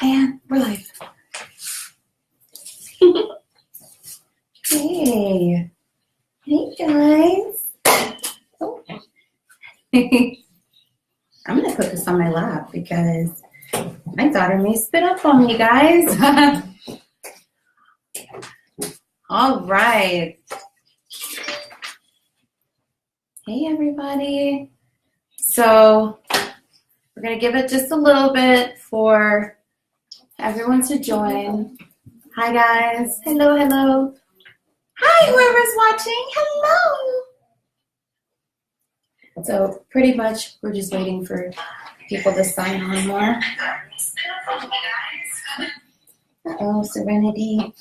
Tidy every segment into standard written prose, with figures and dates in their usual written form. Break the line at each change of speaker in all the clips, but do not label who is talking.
And we're live. Hey. Hey, guys. Oh. I'm going to put this on my lap because my daughter may spit up on me, guys. All right. Hey, everybody. So we're going to give it just a little bit for everyone to join. Hi, guys. Hello, hello. Hi, whoever's watching. Hello. So pretty much we're just waiting for people to sign on more. Uh-oh, Serenity.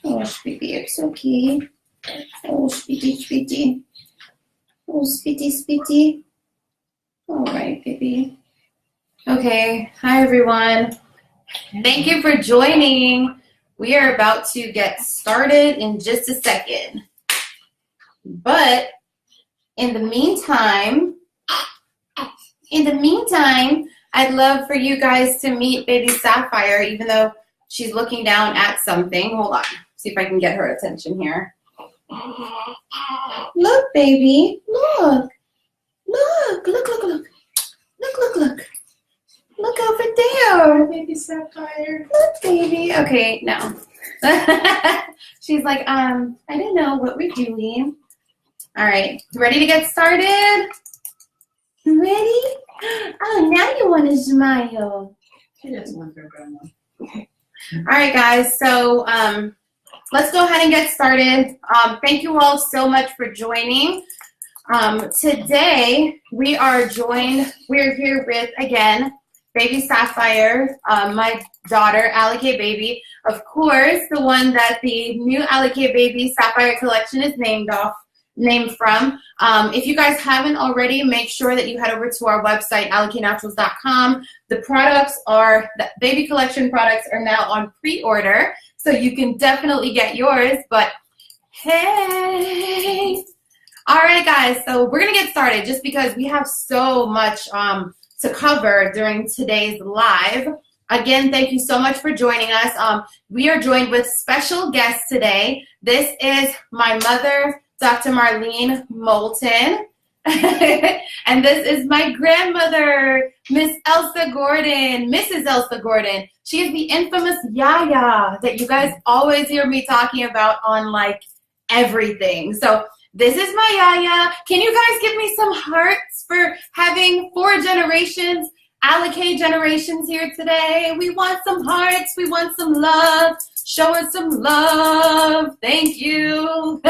Oh, Speedy, it's okay. Oh, Speedy, Speedy. Oh, Speedy, Speedy. All right, baby. Okay, hi, everyone. Thank you for joining. We are about to get started in just a second. But in the meantime, I'd love for you guys to meet baby Sapphire, even though she's looking down at something. Hold on, see if I can get her attention here. Look, baby, look. Look, look, look, look. Look, look, look. Look over there.
Baby Sapphire.
Look, baby. Okay, no. She's like, I didn't know what we're doing. All right, ready to get started? Ready? Oh, now you want to smile.
She doesn't want her grandma.
All right, guys, so let's go ahead and get started. Thank you all so much for joining. Today, we're here with, again, baby Sapphire, my daughter, Alikay baby. Of course, the one that the new Alikay baby Sapphire collection is named from. If you guys haven't already, make sure that you head over to our website, alikaynaturals.com. The baby collection products are now on pre-order, so you can definitely get yours, but hey! All right, guys, so we're going to get started just because we have so much to cover during today's live. Again, thank you so much for joining us. We are joined with special guests today. This is my mother, Dr. Marlene Moulton, and this is my grandmother, Mrs. Elsa Gordon. She is the infamous Yaya that you guys always hear me talking about on like everything. So this is my Yaya. Can you guys give me some hearts for having 4 generations, Alikay generations here today? We want some hearts. We want some love. Show us some love. Thank you.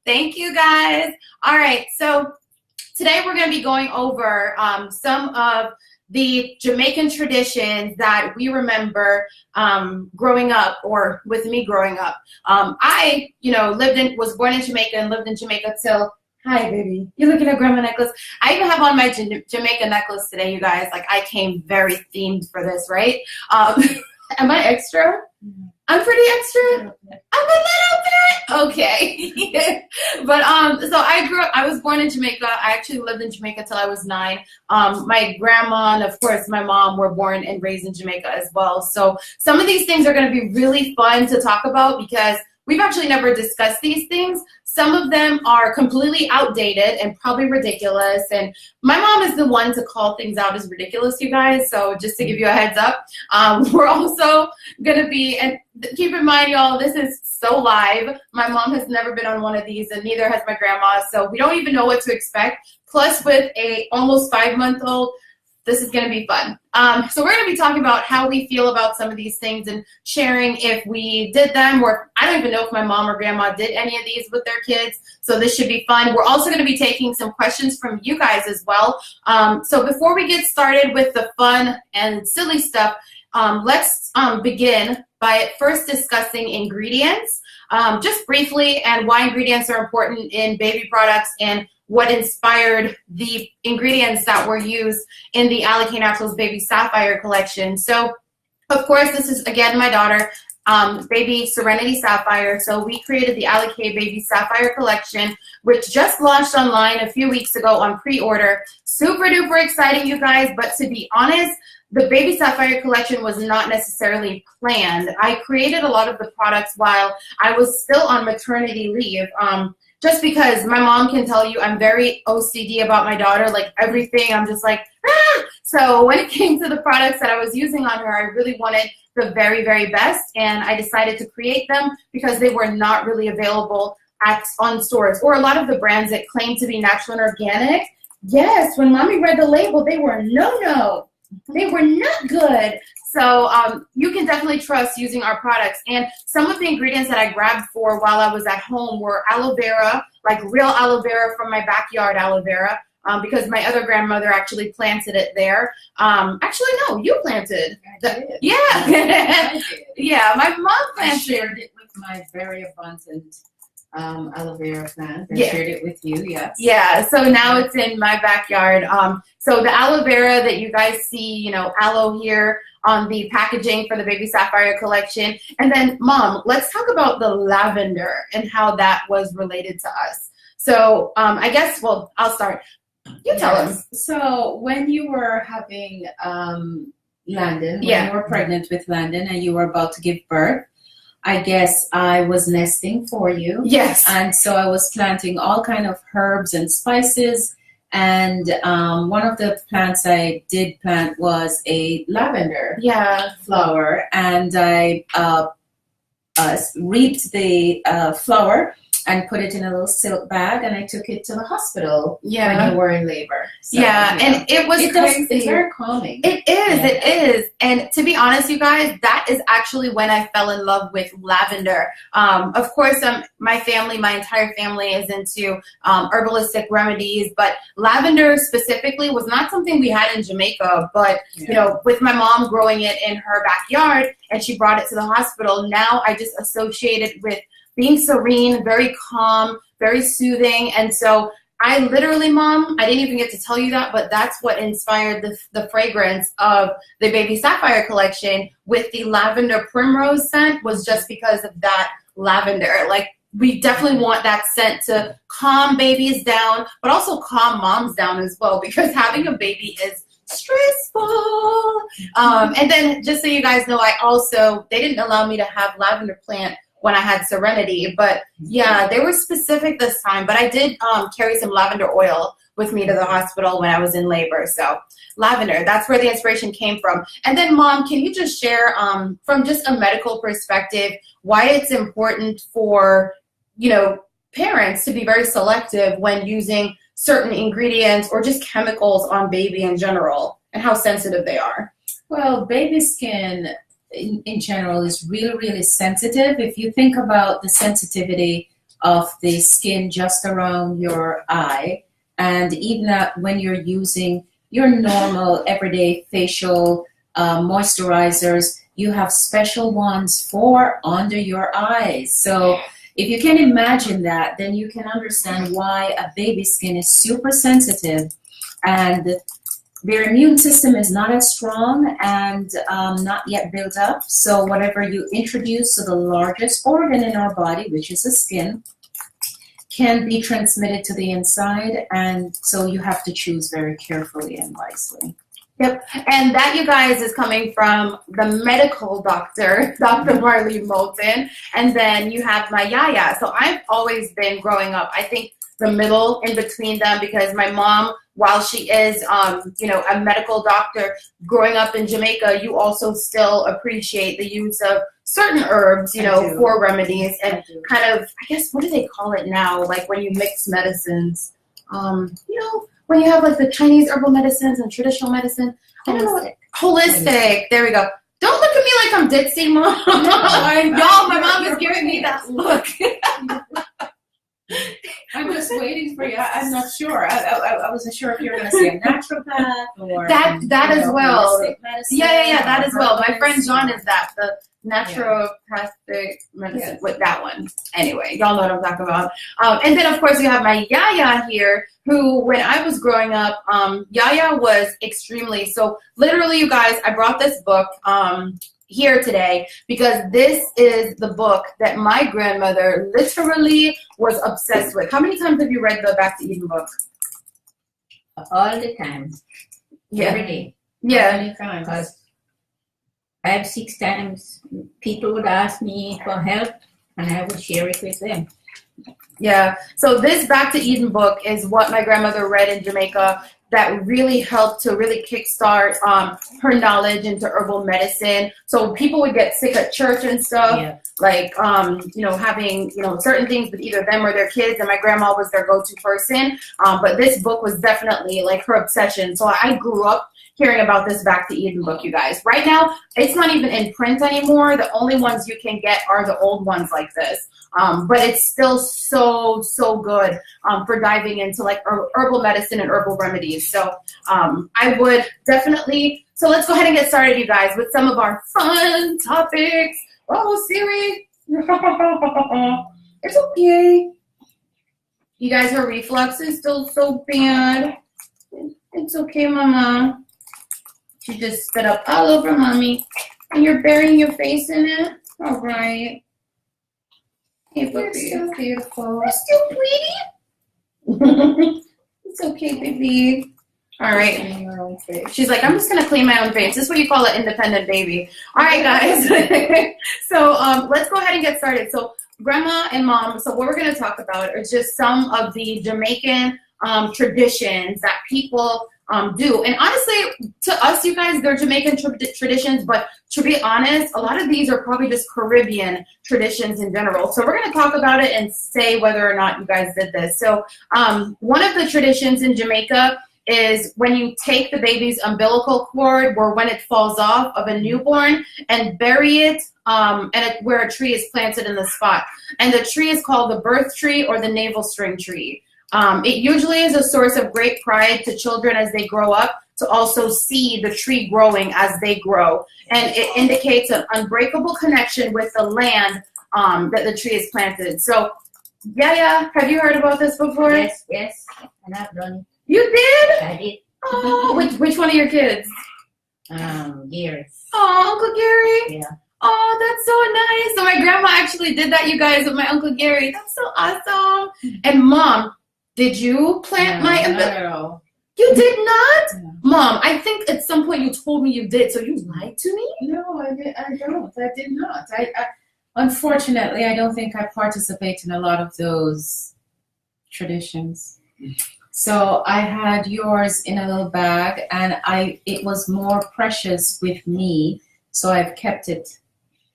Thank you, guys. All right, so today we're going to be going over some of the Jamaican traditions that we remember growing up, or with me growing up. I, was born in Jamaica and lived in Jamaica till, hi, baby. You're looking at grandma necklace. I even have on my Jamaica necklace today, you guys. Like, I came very themed for this, right? Am I extra? I'm pretty extra? I'm a little bit? Okay. But, so I was born in Jamaica. I actually lived in Jamaica till I was 9. My grandma and, of course, my mom were born and raised in Jamaica as well. So some of these things are going to be really fun to talk about because we've actually never discussed these things. Some of them are completely outdated and probably ridiculous. And my mom is the one to call things out as ridiculous, you guys. So just to give you a heads up, we're also going to be, and keep in mind, y'all, this is so live. My mom has never been on one of these, and neither has my grandma. So we don't even know what to expect. Plus, with a almost 5-month-old, this is going to be fun. So we're going to be talking about how we feel about some of these things and sharing if we did them, or I don't even know if my mom or grandma did any of these with their kids. So this should be fun. We're also going to be taking some questions from you guys as well. So before we get started with the fun and silly stuff, let's begin by first discussing ingredients, just briefly, and why ingredients are important in baby products and what inspired the ingredients that were used in the Alikay Naturals Baby Sapphire collection. So, of course, this is, again, my daughter, baby Serenity Sapphire. So we created the Alikay Baby Sapphire collection, which just launched online a few weeks ago on pre-order. Super duper exciting, you guys, but to be honest, the Baby Sapphire collection was not necessarily planned. I created a lot of the products while I was still on maternity leave. Just because my mom can tell you I'm very OCD about my daughter, like everything, I'm just like, ah! So when it came to the products that I was using on her, I really wanted the very, very best, and I decided to create them because they were not really available on stores, or a lot of the brands that claim to be natural and organic. Yes, when mommy read the label, they were no. They were not good. So you can definitely trust using our products. And some of the ingredients that I grabbed for while I was at home were aloe vera, like real aloe vera from my backyard aloe vera, because my other grandmother actually planted it there. Actually, no, you planted. Yeah.
I did.
Yeah, my mom
I
planted.
shared it with my very abundant aloe vera plant. I
Yeah.
shared it with you, yes.
Yeah, so now it's in my backyard. So the aloe vera that you guys see, you know, aloe here on the packaging for the Baby Sapphire collection. And then, Mom, let's talk about the lavender and how that was related to us. So I guess, well, I'll start. You tell us.
So when you were having Landon, when
Yeah.
you were pregnant with Landon and you were about to give birth, I guess I was nesting for you.
Yes.
And so I was planting all kind of herbs and spices. And one of the plants I did plant was a lavender
Yeah.
flower. And I reaped the flower and put it in a little silk bag, and I took it to the hospital
Yeah.
when you were in labor. So,
Yeah, and it was crazy.
It's very calming.
It is,
Yeah.
it is. And to be honest, you guys, that is actually when I fell in love with lavender. Of course, my family, my entire family is into herbalistic remedies, but lavender specifically was not something we had in Jamaica. But, you know, with my mom growing it in her backyard and she brought it to the hospital, now I just associate it with being serene, very calm, very soothing. And so I literally, Mom, I didn't even get to tell you that, but that's what inspired the fragrance of the Baby Sapphire collection with the lavender primrose scent, was just because of that lavender. Like, we definitely want that scent to calm babies down, but also calm moms down as well, because having a baby is stressful. And then just so you guys know, they didn't allow me to have lavender plant when I had Serenity, but yeah, they were specific this time. But I did carry some lavender oil with me to the hospital when I was in labor. So lavender, that's where the inspiration came from. And then, Mom, can you just share from just a medical perspective why it's important for, you know, parents to be very selective when using certain ingredients or just chemicals on baby in general, and how sensitive they are?
Well, baby skin in general is really, really sensitive. If you think about the sensitivity of the skin just around your eye, and even when you're using your normal everyday facial moisturizers, you have special ones for under your eyes. So if you can imagine that, then you can understand why a baby's skin is super sensitive, and their immune system is not as strong and not yet built up. So whatever you introduce to the largest organ in our body, which is the skin, can be transmitted to the inside. And so you have to choose very carefully and wisely.
Yep, and that, you guys, is coming from the medical doctor, Dr. Marley Moulton, and then you have my Yaya. So I've always been, growing up, I think the middle in between them, because my mom, while she is, you know, a medical doctor, growing up in Jamaica, you also still appreciate the use of certain herbs, you know, for remedies, and kind of, I guess, what do they call it now? Like when you mix medicines, you know, when you have like the Chinese herbal medicines and traditional medicine. I don't know what holistic. There we go. Don't look at me like I'm ditzy, Mom. Y'all, my mom is giving me that look.
I'm just waiting for you. I'm not sure. I wasn't sure if you were going to say a naturopath or
that as well.
Medicine,
Yeah, that as well. My friend
medicine.
John is that, the naturopathic medicine with that one. Anyway, y'all know what I'm talking about. And then, of course, you have my Yaya here, who, when I was growing up, Yaya was extremely, so literally, you guys, I brought this book here today because this is the book that my grandmother literally was obsessed with. How many times have you read the Back to Eden book?
All the time.
Yeah.
Every day.
Yeah.
Many times.
Because 5, 6 times people would ask me for help and I would share it with them.
Yeah. So this Back to Eden book is what my grandmother read in Jamaica that really helped to really kickstart her knowledge into herbal medicine. So people would get sick at church and stuff,
Yeah.
like having certain things with either them or their kids, and my grandma was their go-to person. But this book was definitely like her obsession. So I grew up hearing about this Back to Eden book, you guys. Right now, it's not even in print anymore. The only ones you can get are the old ones like this. But it's still so good for diving into like herbal medicine and herbal remedies. So I would definitely, so let's go ahead and get started, you guys, with some of our fun topics. Oh, Siri. It's okay. You guys, her reflux is still so bad. It's okay, Mama. She just spit up all over Mommy. And you're burying your face in it? All right. Hey,
You're so beautiful.
You're still pretty. It's okay, baby. All right.
In your own face.
She's like, I'm just going to clean my own face. This is what you call an independent baby. All right, guys. So let's go ahead and get started. So Grandma and Mom, so what we're going to talk about is just some of the Jamaican traditions that people do. And honestly, to us, you guys, they're Jamaican traditions, but to be honest, a lot of these are probably just Caribbean traditions in general. So we're going to talk about it and say whether or not you guys did this. So one of the traditions in Jamaica is when you take the baby's umbilical cord or when it falls off of a newborn and bury it where a tree is planted in the spot. And the tree is called the birth tree or the navel string tree. It usually is a source of great pride to children as they grow up to also see the tree growing as they grow. And it indicates an unbreakable connection with the land that the tree is planted. So, yeah, have you heard about this before?
Yes, and I've done it.
You did?
I did.
Oh, which one of your kids?
Gary.
Oh, Uncle Gary?
Yeah.
Oh, that's so nice. So my grandma actually did that, you guys, with my Uncle Gary. That's so awesome. And Mom, did you plant my umbilical?
No.
You did not?
No.
Mom, I think at some point you told me you did, so you lied to me?
No, I don't. I did not. Unfortunately, I don't think I participate in a lot of those traditions. So I had yours in a little bag, and it was more precious with me, so I've kept it.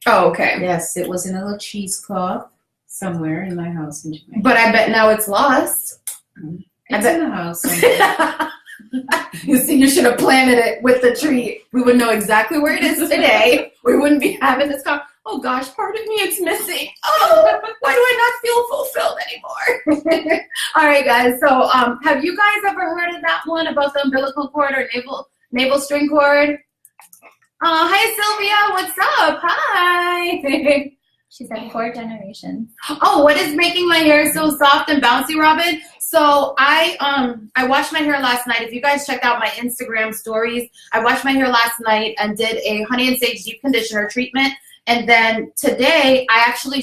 Oh, okay.
Yes, it was in a little cheesecloth somewhere in my house in Jamaica.
But I bet now it's lost.
It's in the house somewhere.
You see, you should have planted it with the tree. We would know exactly where it is today. We wouldn't be having this conversation. Oh gosh, part of me is missing. Oh, why do I not feel fulfilled anymore? All right, guys. So, have you guys ever heard of that one about the umbilical cord or navel string cord? Hi, Sylvia. What's up? Hi.
She said 4 generations.
Oh, what is making my hair so soft and bouncy, Robin? So I washed my hair last night. If you guys checked out my Instagram stories, I washed my hair last night and did a honey and sage deep conditioner treatment. And then today I actually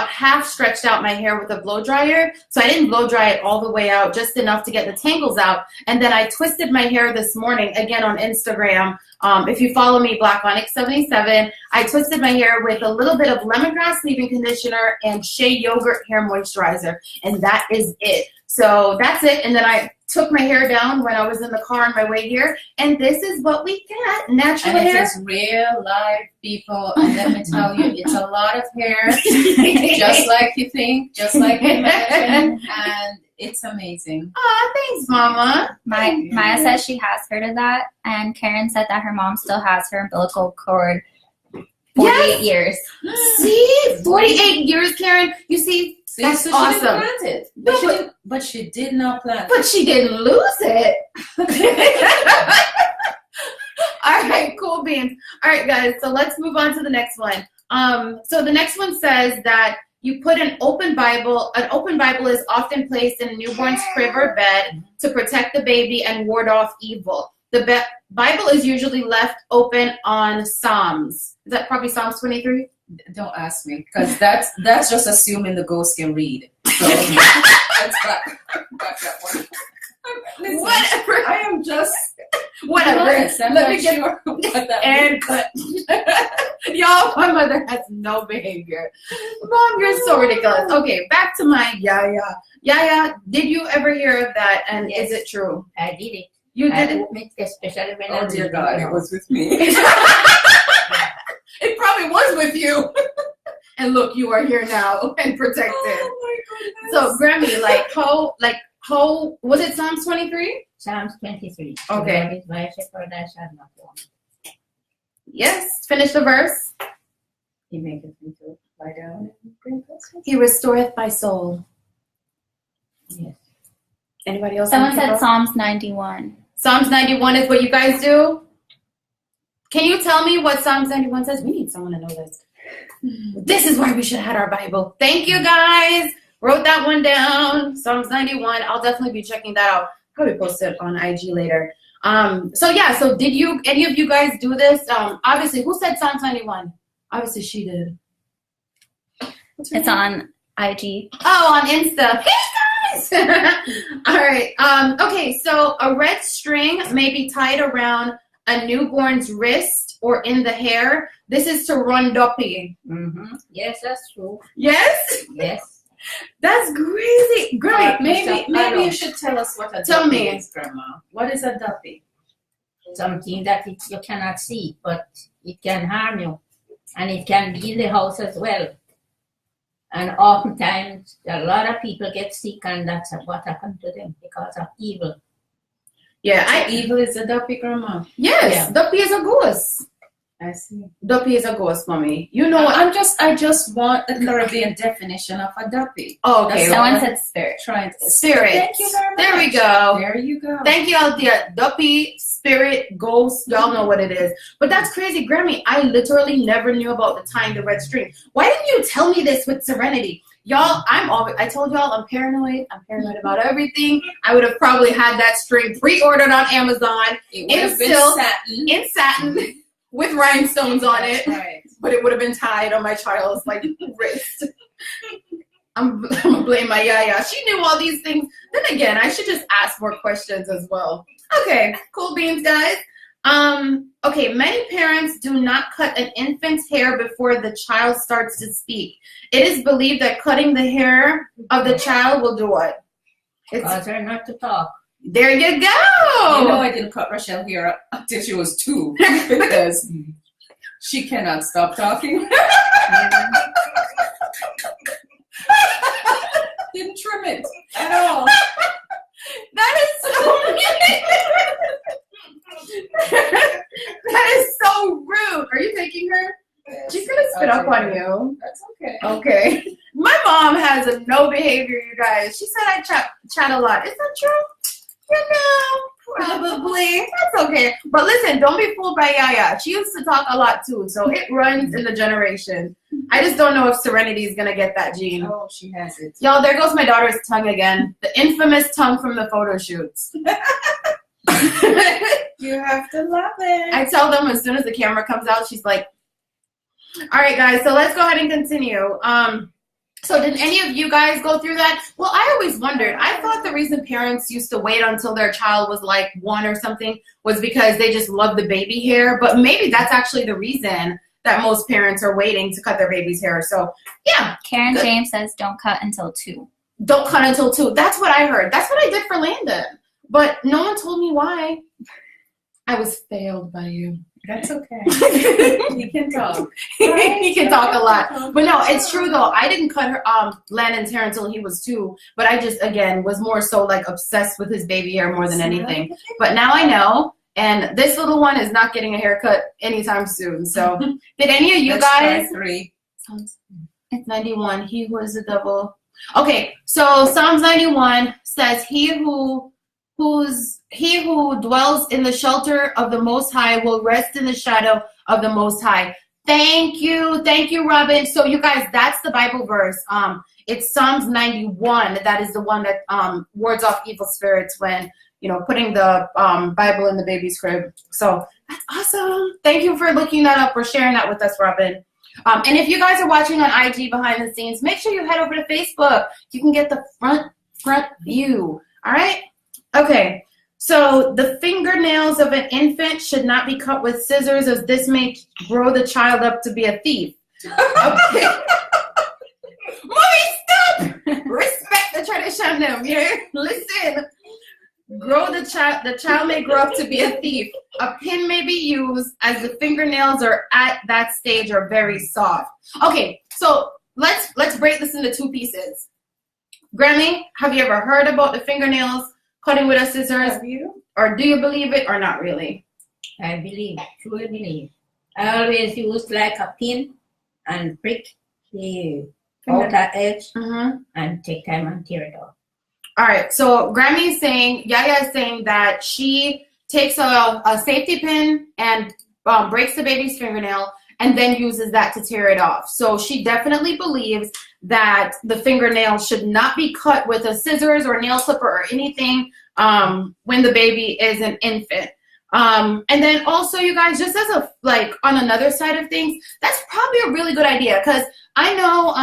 half stretched out my hair with a blow dryer. So I didn't blow dry it all the way out, just enough to get the tangles out. And then I twisted my hair this morning, again on Instagram. If you follow me, Black Onyx 77, I twisted my hair with a little bit of lemongrass leave-in conditioner and shea yogurt hair moisturizer. And that is it. So that's it. And then I took my hair down when I was in the car on my way here. And this is what we get, natural
and
hair.
It is real life, people. And let me tell you, it's a lot of hair, just like you think, just like you imagine. And it's amazing.
Oh, thanks, Mama.
Maya says she has heard of that, and Karen said that her mom still has her umbilical cord 48 years.
See? 48 years, Karen. You see, that's
so
awesome.
She didn't plant it. But she did not plant it.
But she didn't lose it. All right, cool beans. All right, guys, so let's move on to the next one. So the next one says that you put an open Bible. An open Bible is often placed in a newborn's crib or bed to protect the baby and ward off evil. The Bible is usually left open on Psalms. Is that probably Psalms 23?
Don't ask me, because that's just assuming the ghost can read. So let's back that one. Listen,
Whatever.
I am just
Whatever.
honest. I'm
Let
not
me get
sure what that
and cut. Y'all, my mother has no behavior. Mom, you're so ridiculous. Okay, back to my Yaya. Yaya, did you ever hear of that? And
Yes.
is it true?
I did it.
You
I
did it?
opened it, especially when I
Oh
was
dear
in
God,
the
it was with me.
It probably was with you. And look, you are here now and protected.
Oh my goodness.
So, Grammy, how was it Psalms 23?
Psalms 23.
Okay.
The Lord is my shepherd, I shall not want.
Yes. Finish the verse.
He maketh me to lie down and bring blessings.
He restoreth my soul.
Yes.
Anybody else?
Someone
want to
said
go?
Psalms 91.
Psalms 91 is what you guys do? Can you tell me what Psalms 91 says? We need someone to know this. This is why we should have had our Bible. Thank you, guys. Wrote that one down. Psalms 91. I'll definitely be checking that out. Probably post it on IG later. So did any of you guys do this? Obviously, who said Psalms 91? Obviously, she did. What's her
It's
name?
on IG.
Oh, on Insta. Hey, guys! All right. Okay, so a red string may be tied around a newborn's wrist or in the hair. This is to run duppy.
Mm-hmm. Yes, that's true.
Yes?
Yes.
That's crazy. Great.
Maybe
don't.
you should tell us what a
Tell
duppy
me.
is, Grandma. What is a duppy?
Something that you cannot see, but it can harm you. And it can be in the house as well. And oftentimes, a lot of people get sick, and that's what happened to them because of evil.
Yeah,
Evil is a duppy, Grandma.
yes,
Yeah.
duppy is a ghost.
I see.
Duppy is a ghost, mommy. You know what?
I just want the Caribbean definition of a duppy.
Oh, okay.
That's
Someone
all.
said spirit.
Trying to
Spirit.
Thank you very much.
There we go.
There you go.
Thank you, Althea. Duppy, spirit, ghost, y'all know what it is. But that's crazy, Grammy. I literally never knew about the tying the red string. Why didn't you tell me this with Serenity? Y'all, I told y'all I'm paranoid. I'm paranoid about everything. I would have probably had that string pre-ordered on Amazon
It would have been
silk,
satin.
in satin with rhinestones on it.
That's right.
But it would have been tied on my child's wrist. I'm gonna blame my yaya. She knew all these things. Then again, I should just ask more questions as well. Okay, cool beans, guys. Okay, many parents do not cut an infant's hair before the child starts to speak. It is believed that cutting the hair of the child will do what?
Cause her not to talk.
There you
You know,
go.
I didn't cut Rochelle hair until she was 2 because she cannot stop talking. Didn't trim it at all.
That is so that is so rude. Are you taking her? She's gonna spit up on you.
That's okay.
Okay. My mom has a no behavior, you guys. She said I chat a lot. Is that true? You know, probably. That's okay. But listen, don't be fooled by Yaya. She used to talk a lot too, so it runs in the generation. I just don't know if Serenity is gonna get that gene.
Oh, she has it.
Y'all, there goes my daughter's tongue again. The infamous tongue from the photo shoots.
You have to love it.
I tell them as soon as the camera comes out, she's like, all right, guys, so let's go ahead and continue. So did any of you guys go through that? Well, I always wondered. I thought the reason parents used to wait until their child was like 1 or something was because they just love the baby hair. But maybe that's actually the reason that most parents are waiting to cut their baby's hair. So, yeah.
Karen
Good.
James says don't cut until 2.
Don't cut until 2. That's what I heard. That's what I did for Landon. But no one told me why. I was failed by you.
That's okay. He can talk.
He can talk a lot. But no, it's true though. I didn't cut her Landon's hair until he was 2. But I just, again, was more so like obsessed with his baby hair more than anything. But now I know. And this little one is not getting a haircut anytime soon. So did any of you
Let's
guys?
try 3.
It's 91. He who is the devil. Okay, so Psalms 91 says, He who dwells in the shelter of the Most High will rest in the shadow of the Most High. Thank you, Robin. So you guys, that's the Bible verse. It's Psalms 91. That is the one that wards off evil spirits when putting the Bible in the baby's crib. So that's awesome. Thank you for looking that up, for sharing that with us, Robin. And if you guys are watching on IG behind the scenes, make sure you head over to Facebook. You can get the front view. All right? Okay. So the fingernails of an infant should not be cut with scissors, as this may grow the child up to be a thief. Okay. Mommy, stop! Respect the tradition, them. Yeah? Listen. The child may grow up to be a thief. A pin may be used, as the fingernails are at that stage are very soft. Okay, so let's break this into two pieces. Grammy, have you ever heard about the fingernails cutting with a scissors?
Have you?
Or do you believe it or not really?
I believe, truly believe. I always use like a pin and prick the outer edge and take time and tear it off.
All right, so Grammy is saying, Yaya is saying that she takes a safety pin and breaks the baby's fingernail and then uses that to tear it off. So she definitely believes that the fingernail should not be cut with a scissors or nail clipper or anything when the baby is an infant. And then also, you guys, just as a, like, on another side of things, that's probably a really good idea, because I know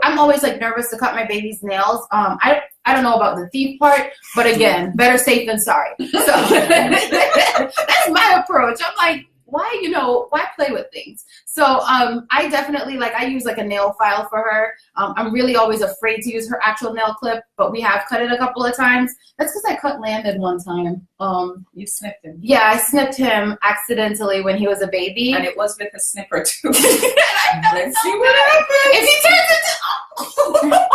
I'm always, like, nervous to cut my baby's nails. I don't know about the thief part, but again, better safe than sorry. So that's my approach. I'm like, why play with things? So I definitely, like, I use like a nail file for her. I'm really always afraid to use her actual nail clip, but we have cut it a couple of times. That's because I cut Landon one time.
You snipped him.
Yeah, I snipped him accidentally when he was a baby.
And it was with a snipper too.
Let's see what happens. If he turns into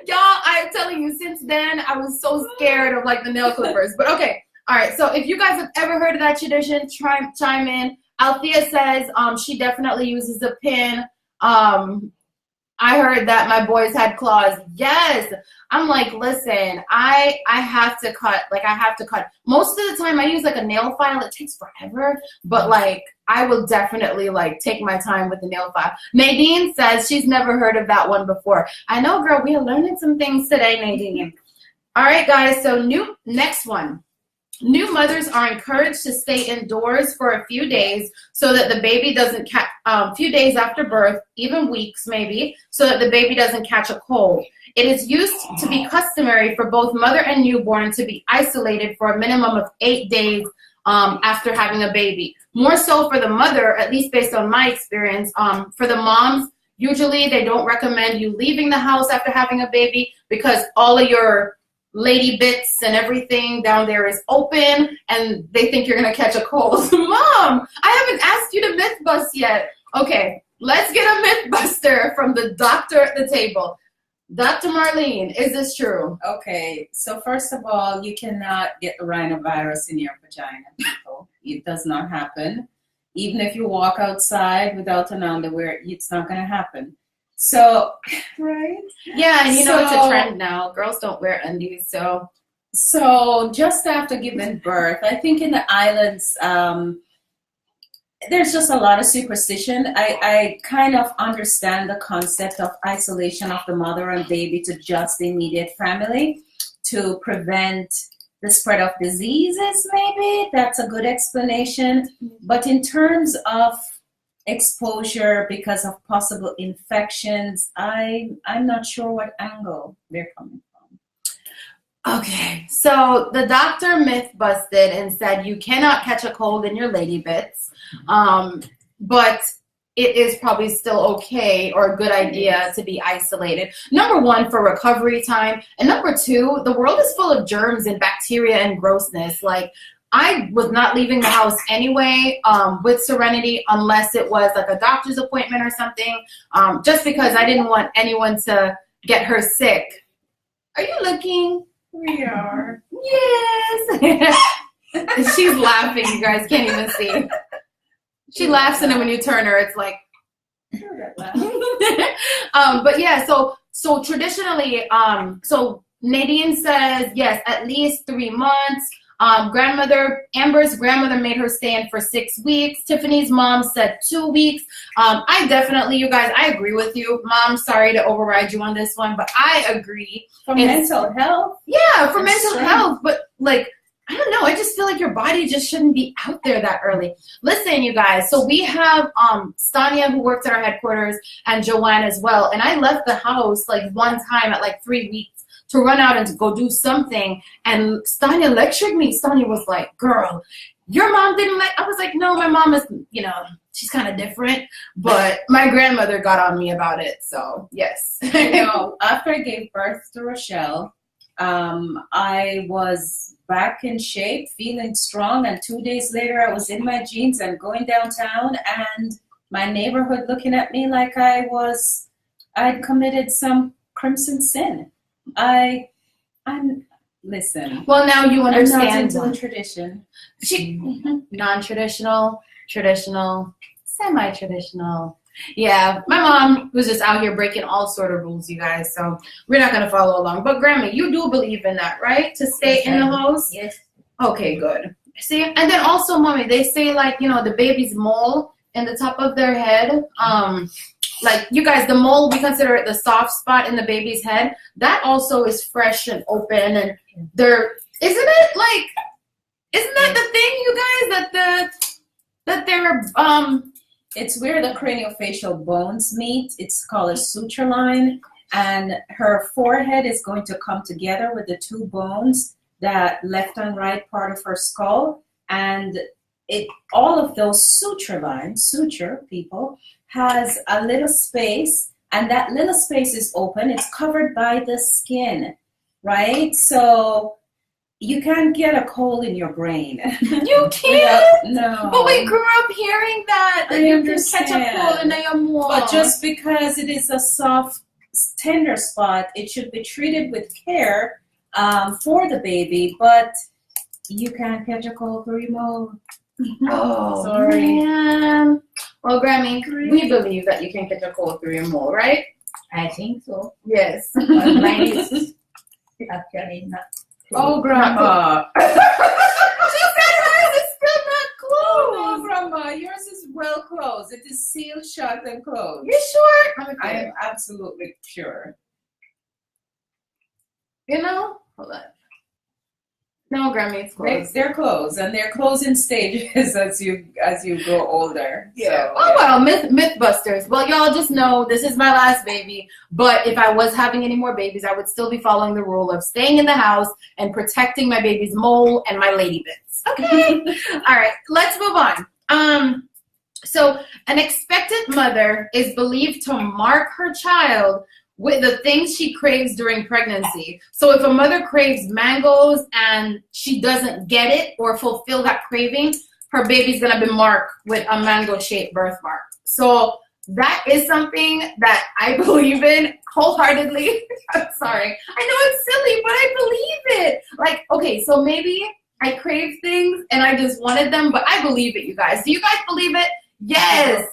y'all, I'm telling you, since then I was so scared of like the nail clippers. But okay. All right, so if you guys have ever heard of that tradition, chime in. Althea says she definitely uses a pin. I heard that my boys had claws. Yes. I'm like, listen, I have to cut. Like, I have to cut. Most of the time I use like a nail file. It takes forever. But like, I will definitely like take my time with the nail file. Nadine says she's never heard of that one before. I know, girl, we are learning some things today, Nadine. All right, guys, so next one. New mothers are encouraged to stay indoors for a few days so that the baby doesn't catch, few days after birth, even weeks maybe, so that the baby doesn't catch a cold. It is used to be customary for both mother and newborn to be isolated for a minimum of 8 days after having a baby. More so for the mother, at least based on my experience. For the moms, usually they don't recommend you leaving the house after having a baby because all of your lady bits and everything down there is open and they think you're going to catch a cold. Mom, I haven't asked you to myth bust yet. Okay, let's get a myth buster from the doctor at the table. Dr. Marlene, is this true?
Okay, so first of all, you cannot get the rhinovirus in your vagina, people. It does not happen. Even if you walk outside without an underwear, it's not going to happen. So, right?
Yeah, and you know it's a trend now. Girls don't wear undies, so.
So just after giving birth, I think in the islands, there's just a lot of superstition. I kind of understand the concept of isolation of the mother and baby to just the immediate family to prevent the spread of diseases, maybe. That's a good explanation. But in terms of exposure because of possible infections, I'm not sure what angle they're coming from.
Okay, so the doctor myth busted and said you cannot catch a cold in your lady bits, but it is probably still okay or a good idea to be isolated. Number one, for recovery time, and number two, the world is full of germs and bacteria and grossness. Like, I was not leaving the house anyway with Serenity unless it was like a doctor's appointment or something, just because I didn't want anyone to get her sick. Are you looking?
We are.
Yes. She's laughing. You guys can't even see. She laughs, and then when you turn her, it's like. But yeah, so traditionally, so Nadine says yes, at least 3 months. Amber's grandmother made her stay in for 6 weeks. Tiffany's mom said 2 weeks. I definitely, you guys, I agree with you. Mom, sorry to override you on this one, but I agree.
For mental health?
Yeah, for mental health. But like, I don't know. I just feel like your body just shouldn't be out there that early. Listen, you guys. So we have Stania, who works at our headquarters, and Joanne as well. And I left the house like one time at like 3 weeks to run out and to go do something. And Stania lectured me. Stania was like, "Girl, your mom didn't let." I was like, "No, my mom is, you know, she's kind of different." But my grandmother got on me about it. So yes.
You know, after I gave birth to Rochelle, I was back in shape, feeling strong, and 2 days later I was in my jeans and going downtown, and my neighborhood looking at me like I'd committed some crimson sin. Listen.
Well, now you understand.
I'm not into the tradition.
Non-traditional, traditional, semi-traditional. Yeah, my mom was just out here breaking all sort of rules, you guys, so we're not going to follow along. But Grammy, you do believe in that, right? To stay in the house?
Yes.
Okay, good. See, and then also, Mommy, they say, like, you know, the baby's mole in the top of their head, like, you guys, the mole, we consider it the soft spot in the baby's head. That also is fresh and open, and isn't that the thing, you guys, that they're,
It's where the craniofacial bones meet. It's called a suture line, and her forehead is going to come together with the two bones, that left and right part of her skull, and all of those suture lines, people, has a little space, and that little space is open. It's covered by the skin, right? So you can't get a cold in your brain.
You can't?
No.
But we grew up hearing that
I
you
understand.
can catch a cold in your mole.
But just because it is a soft, tender spot, it should be treated with care for the baby, but you can't catch a cold through your mole.
Oh,
sorry.
Man. Well, Grammy, we believe that you can catch a cold through your mole, right?
I think so.
Yes.
But mine is actually not.
Oh, Grandma.
She said hers is still not
Oh,
closed.
no, Grandma. Yours is well closed. It is sealed shut and closed.
You sure?
I am absolutely sure.
You know? Hold on. No, Grammy, it's closed.
They're closed, and they're closed in stages as you grow older.
Yeah.
So,
Oh, well, Mythbusters. Well, y'all just know this is my last baby, but if I was having any more babies, I would still be following the rule of staying in the house and protecting my baby's mole and my lady bits. Okay. All right, let's move on. So an expectant mother is believed to mark her child with the things she craves during pregnancy. So if a mother craves mangoes and she doesn't get it or fulfill that craving, her baby's gonna be marked with a mango-shaped birthmark. So that is something that I believe in wholeheartedly. I'm sorry. I know it's silly, but I believe it. Like, okay, so maybe I crave things and I just wanted them, but I believe it, you guys. Do you guys believe it? Yes.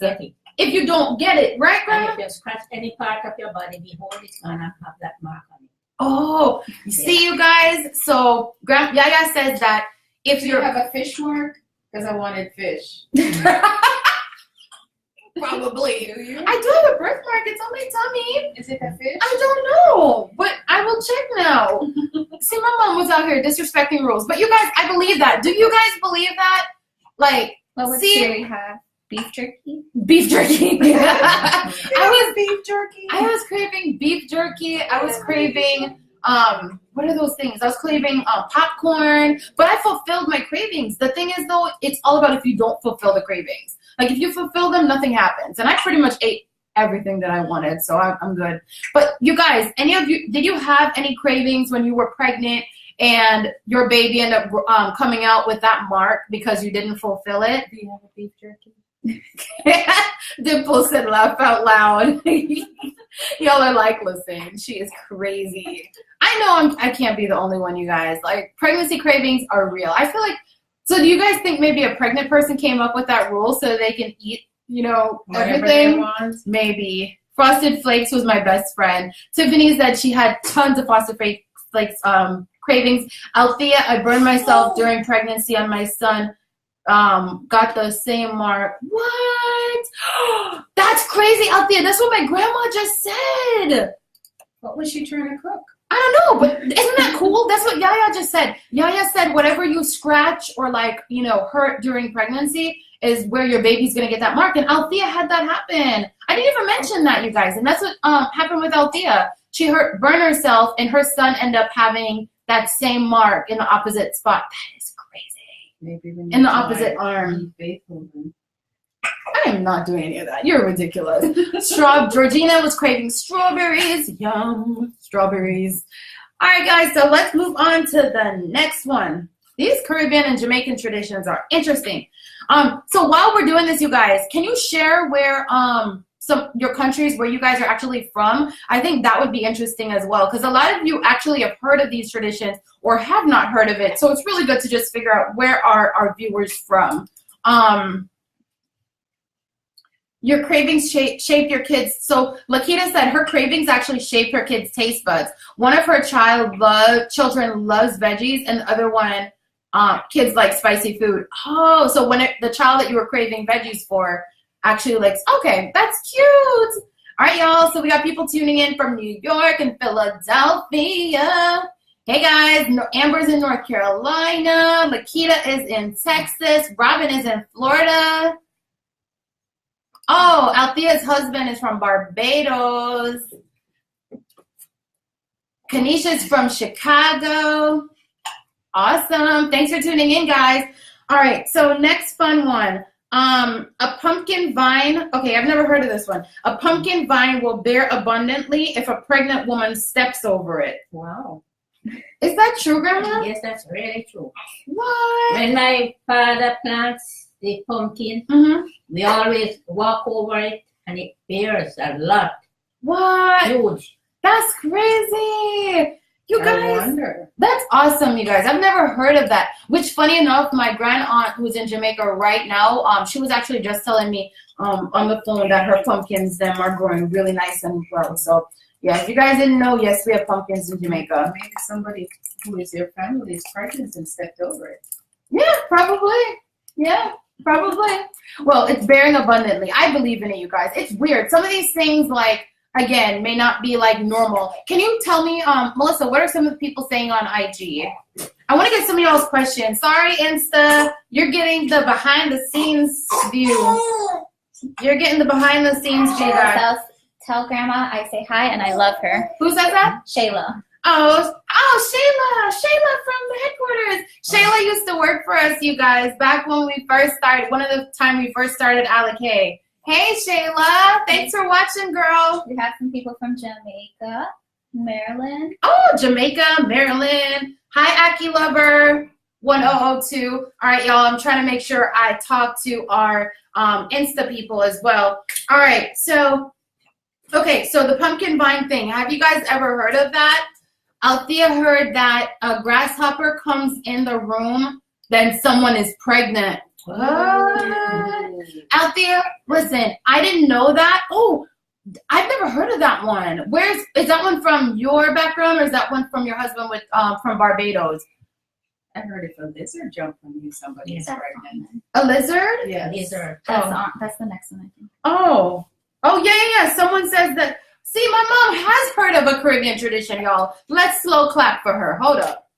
If you don't get it, right, Grandma?
And if you scratch any part of your body, behold, it's gonna have that mark on it.
Oh, you see, you guys? So Yaya says that if
do you
you're
have a fish mark? Because I wanted fish.
probably.
Do you?
I do have a birthmark. It's on my tummy.
Is it a fish?
I don't know, but I will check now. See, my mom was out here disrespecting rules. But you guys, I believe that. Do you guys believe that? Like,
What would
see,
Siri have? Beef jerky?
beef jerky.
beef jerky.
I was craving beef jerky. I was craving, what are those things? I was craving popcorn, but I fulfilled my cravings. The thing is, though, it's all about if you don't fulfill the cravings. Like, if you fulfill them, nothing happens. And I pretty much ate everything that I wanted, so I'm good. But you guys, any of you, did you have any cravings when you were pregnant and your baby ended up coming out with that mark because you didn't fulfill it?
Do you have a beef jerky?
Dimple said laugh out loud. Y'all are like, listen, she is crazy. I know I can't be the only one, you guys. Like, pregnancy cravings are real. I feel like, so do you guys think maybe a pregnant person came up with that rule so they can eat, you know,
Whatever
everything?
they want.
Maybe. Frosted Flakes was my best friend. Tiffany said she had tons of Frosted Flakes cravings. Althea, I burned myself during pregnancy on my son. Got the same mark. What? That's crazy, Althea. That's what my grandma just said.
What was she trying to cook?
I don't know, but isn't that cool? That's what Yaya just said. Yaya said whatever you scratch or like, hurt during pregnancy is where your baby's going to get that mark. And Althea had that happen. I didn't even mention that, you guys. And that's what happened with Althea. She burned herself, and her son ended up having that same mark in the opposite spot. That is crazy.
Maybe
in the opposite arm. I am not doing any of that. You're ridiculous. Georgina was craving strawberries. Yum. Strawberries. All right, guys. So let's move on to the next one. These Caribbean and Jamaican traditions are interesting. So while we're doing this, you guys, can you share where your countries where you guys are actually from? I think that would be interesting as well, because a lot of you actually have heard of these traditions or have not heard of it. So it's really good to just figure out where are our viewers from. Your cravings shape your kids. So Lakita said her cravings actually shape her kids' taste buds. One of her children loves veggies, and the other one, kids like spicy food. Oh, so when the child that you were craving veggies for actually likes, okay, that's cute. All right, y'all. So we got people tuning in from New York and Philadelphia. Hey guys, Amber's in North Carolina. Lakita is in Texas. Robin is in Florida. Oh, Althea's husband is from Barbados. Kanisha's from Chicago. Awesome. Thanks for tuning in, guys. All right, so next fun one. A pumpkin vine. Okay, I've never heard of this one. A pumpkin vine will bear abundantly if a pregnant woman steps over it.
Wow.
Is that true, Grandma?
Yes, that's really true.
What?
When my father plants the pumpkin, we always walk over it, and it bears a lot.
What?
Huge.
That's crazy. You
I
guys,
wonder.
that's awesome, you guys. I've never heard of that. Which, funny enough, my grand aunt who's in Jamaica right now, she was actually just telling me on the phone that her pumpkins, them are growing really nice and well. So, yeah, if you guys didn't know, yes, we have pumpkins in Jamaica.
Maybe somebody who is your family is pregnant and stepped over it.
Yeah, probably. Yeah, probably. Well, it's bearing abundantly. I believe in it, you guys. It's weird. Some of these things, like, again, may not be like normal. Can you tell me, Melissa, what are some of the people saying on IG? I want to get some of y'all's questions. Sorry, Insta. You're getting the behind the scenes view. You're getting the behind the scenes view, guys.
Tell Grandma I say hi and I love her.
Who says that?
Shayla.
Oh, Shayla. Shayla from the headquarters. Shayla used to work for us, you guys, back when we first started, one of the time we first started Alikay. Hey, Shayla. Thanks for watching, girl.
We have some people from Jamaica, Maryland.
Oh, Jamaica, Maryland. Hi, Aki Lover 1002. All right, y'all. I'm trying to make sure I talk to our Insta people as well. All right. So, okay. So the pumpkin vine thing. Have you guys ever heard of that? Althea heard that a grasshopper comes in the room, then someone is pregnant. What? Althea, listen, I didn't know that. Oh, I've never heard of that one. Is that one from your background, or is that one from your husband from Barbados?
I heard if a lizard jumped from you, somebody is pregnant.
A lizard?
Yes.
Lizard.
That's the next one, I think.
Oh, yeah. Someone says that. See, my mom has heard of a Caribbean tradition, y'all. Let's slow clap for her. Hold up.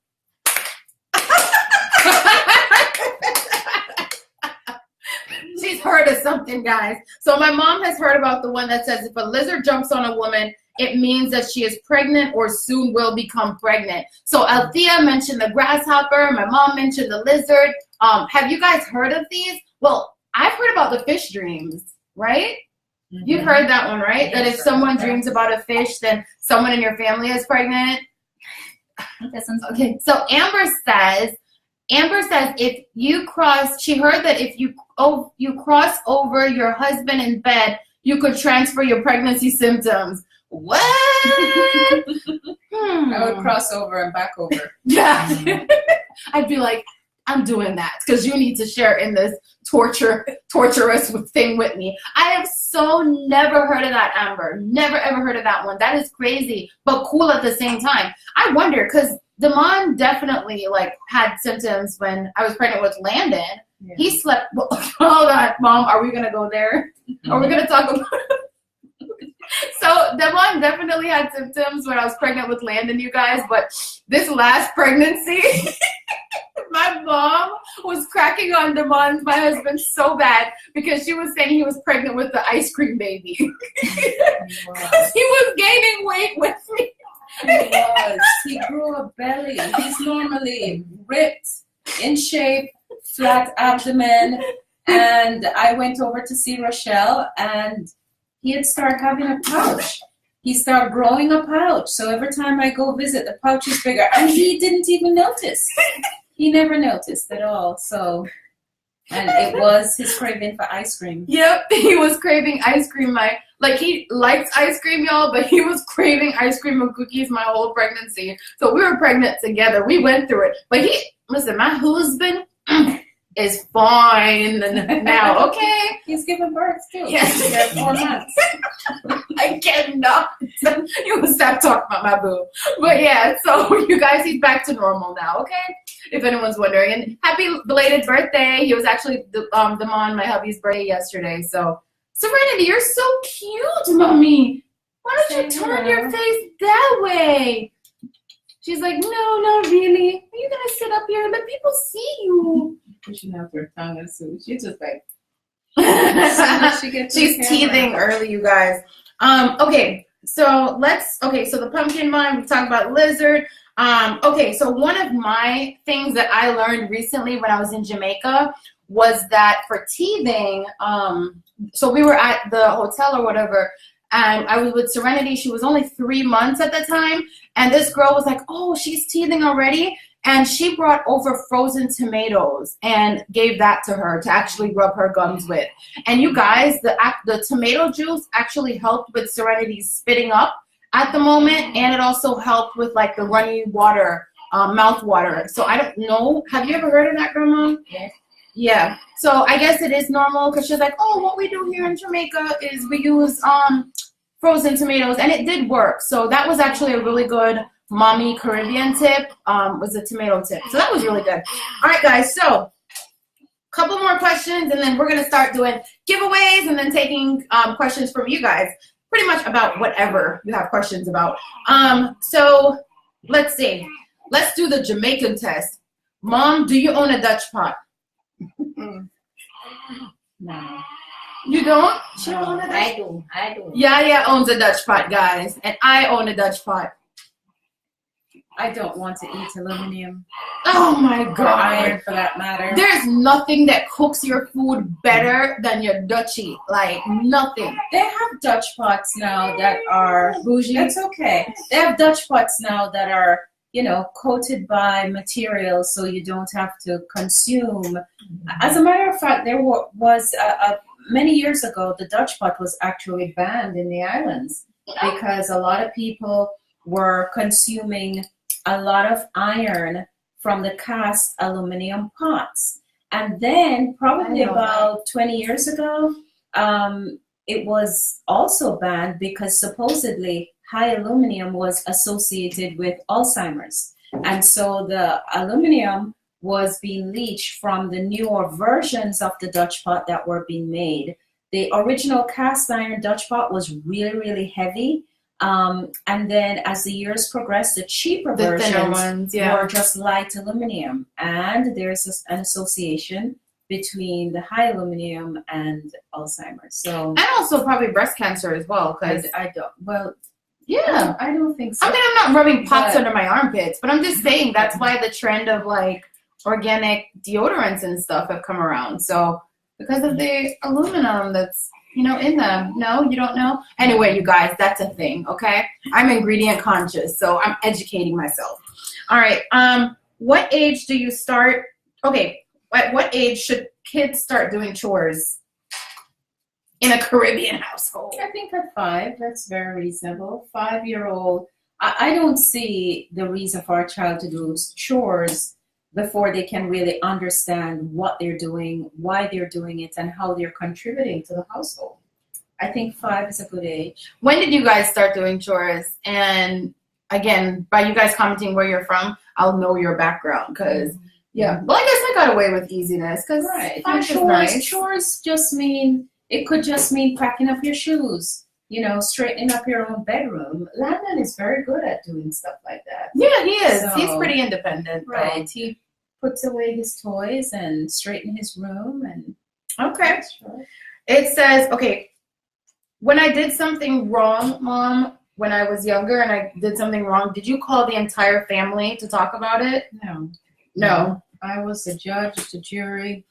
She's heard of something, guys. So my mom has heard about the one that says if a lizard jumps on a woman, it means that she is pregnant or soon will become pregnant. So Althea mentioned the grasshopper. My mom mentioned the lizard. Have you guys heard of these? Well, I've heard about the fish dreams, right? Mm-hmm. You've heard that one, right? Yes, that if someone dreams about a fish, then someone in your family is pregnant. Okay. So Amber says if you cross, she heard that if you cross over your husband in bed, you could transfer your pregnancy symptoms. What?
I would cross over and back over.
Yeah. I'd be like, I'm doing that because you need to share in this torturous thing with me. I have never heard of that, Amber. Never ever heard of that one. That is crazy, but cool at the same time. I wonder because Damon definitely had symptoms when I was pregnant with Landon. Yeah. He slept. Hold on, Mom. Are we gonna go there? Are we gonna talk about? So So Devon definitely had symptoms when I was pregnant with Landon, you guys, but this last pregnancy, my mom was cracking on my husband, so bad because she was saying he was pregnant with the ice cream baby. Because he was gaining weight with me.
He was. He grew a belly. He's normally ripped, in shape, flat abdomen. And I went over to see Rochelle, and he had started having a pouch. He started growing a pouch. So every time I go visit, the pouch is bigger. And he didn't even notice. He never noticed at all. So, and it was his craving for ice cream.
Yep, he was craving ice cream. He likes ice cream, y'all, but he was craving ice cream and cookies my whole pregnancy. So we were pregnant together. We went through it. But listen, my husband is fine now, okay?
He's given birth too.
Yes.
He had 4 months.
I cannot. You will stop talking about my boo. But yeah, so you guys, he's back to normal now, okay? If anyone's wondering. And happy belated birthday. He was actually Damon, my hubby's birthday yesterday. So Serenity, you're so cute, mommy. Why don't you turn your face that way? She's like, no, not really. Are you gonna sit up here and let people see you?
Pushing out her tongue and so she's just like
she's teething early, you guys. Okay, so the pumpkin one, we talked about lizard. Okay, so one of my things that I learned recently when I was in Jamaica was that for teething, so we were at the hotel or whatever, and I was with Serenity. She was only 3 months at the time, and this girl was like, oh, she's teething already. And she brought over frozen tomatoes and gave that to her to actually rub her gums with. And you guys, the tomato juice actually helped with Serenity's spitting up at the moment, and it also helped with like the runny water, mouth water. So I don't know. Have you ever heard of that, Grandma?
Yes.
Yeah. So I guess it is normal because she's like, oh, what we do here in Jamaica is we use frozen tomatoes, and it did work. So that was actually a really good mommy Caribbean tip, was a tomato tip. So that was really good. All right, guys. So a couple more questions, and then we're going to start doing giveaways and then taking questions from you guys, pretty much about whatever you have questions about. So let's see. Let's do the Jamaican test. Mom, do you own a Dutch pot?
No.
You don't?
She owns a Dutch pot? I do.
Yaya owns a Dutch pot, guys, and I own a Dutch pot.
I don't want to eat aluminum.
Oh my
Or
God.
iron for that matter.
There's nothing that cooks your food better than your Dutchie. Like, nothing.
They have Dutch pots now that are bougie. That's okay. They have Dutch pots now that are, coated by materials so you don't have to consume. As a matter of fact, there was many years ago, the Dutch pot was actually banned in the islands because a lot of people were consuming a lot of iron from the cast aluminum pots. And then probably about 20 years ago, it was also banned because supposedly high aluminum was associated with Alzheimer's. And so the aluminum was being leached from the newer versions of the Dutch pot that were being made. The original cast iron Dutch pot was really, really heavy. And then as the years progressed, the cheaper versions were just light aluminum. And there's an association between the high aluminum and Alzheimer's. So,
and also probably breast cancer as well. Because
I don't, well,
yeah.
I don't think so.
I mean, I'm not rubbing pots under my armpits, but I'm just saying that's why the trend of like organic deodorants and stuff have come around. So because of the aluminum that's, in them. No, you don't know? Anyway, you guys, that's a thing, okay? I'm ingredient conscious, so I'm educating myself. All right, what age do you start? Okay, at what age should kids start doing chores in a Caribbean household?
I think at 5, that's very reasonable. 5-year-old, I don't see the reason for a child to do chores before they can really understand what they're doing, why they're doing it, and how they're contributing to the household. I think 5 is a good age.
When did you guys start doing chores? And again, by you guys commenting where you're from, I'll know your background because, yeah. Well, I guess I got away with easiness because
right.
Chores
just mean, it could just mean packing up your shoes, straightening up your own bedroom. Landon is very good at doing stuff like that.
Yeah, he is.
So,
He's pretty independent.
Right. He puts away his toys and straightens his room. And
okay. It says, okay, when I did something wrong, Mom, when I was younger and I did something wrong, did you call the entire family to talk about it?
No.
No.
I was the judge, the jury.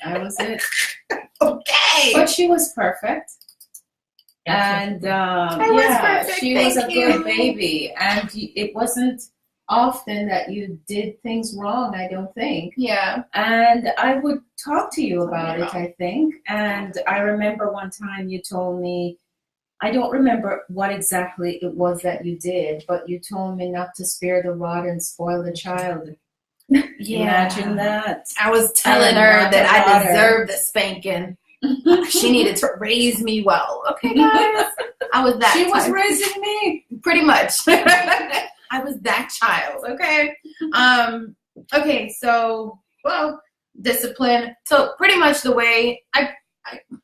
I was it.
Okay.
But she was perfect. And she was a good baby. And it wasn't often that you did things wrong, I don't think.
Yeah.
And I would talk to you about it, I think. And I remember one time you told me, I don't remember what exactly it was that you did, but you told me not to spare the rod and spoil the child.
Yeah.
Imagine that.
I was telling her that I deserved a spanking. She needed to raise me well. Okay, guys. I was that.
She was raising me.
Pretty much. I was that child. Okay. Okay. So, well, discipline. So pretty much the way I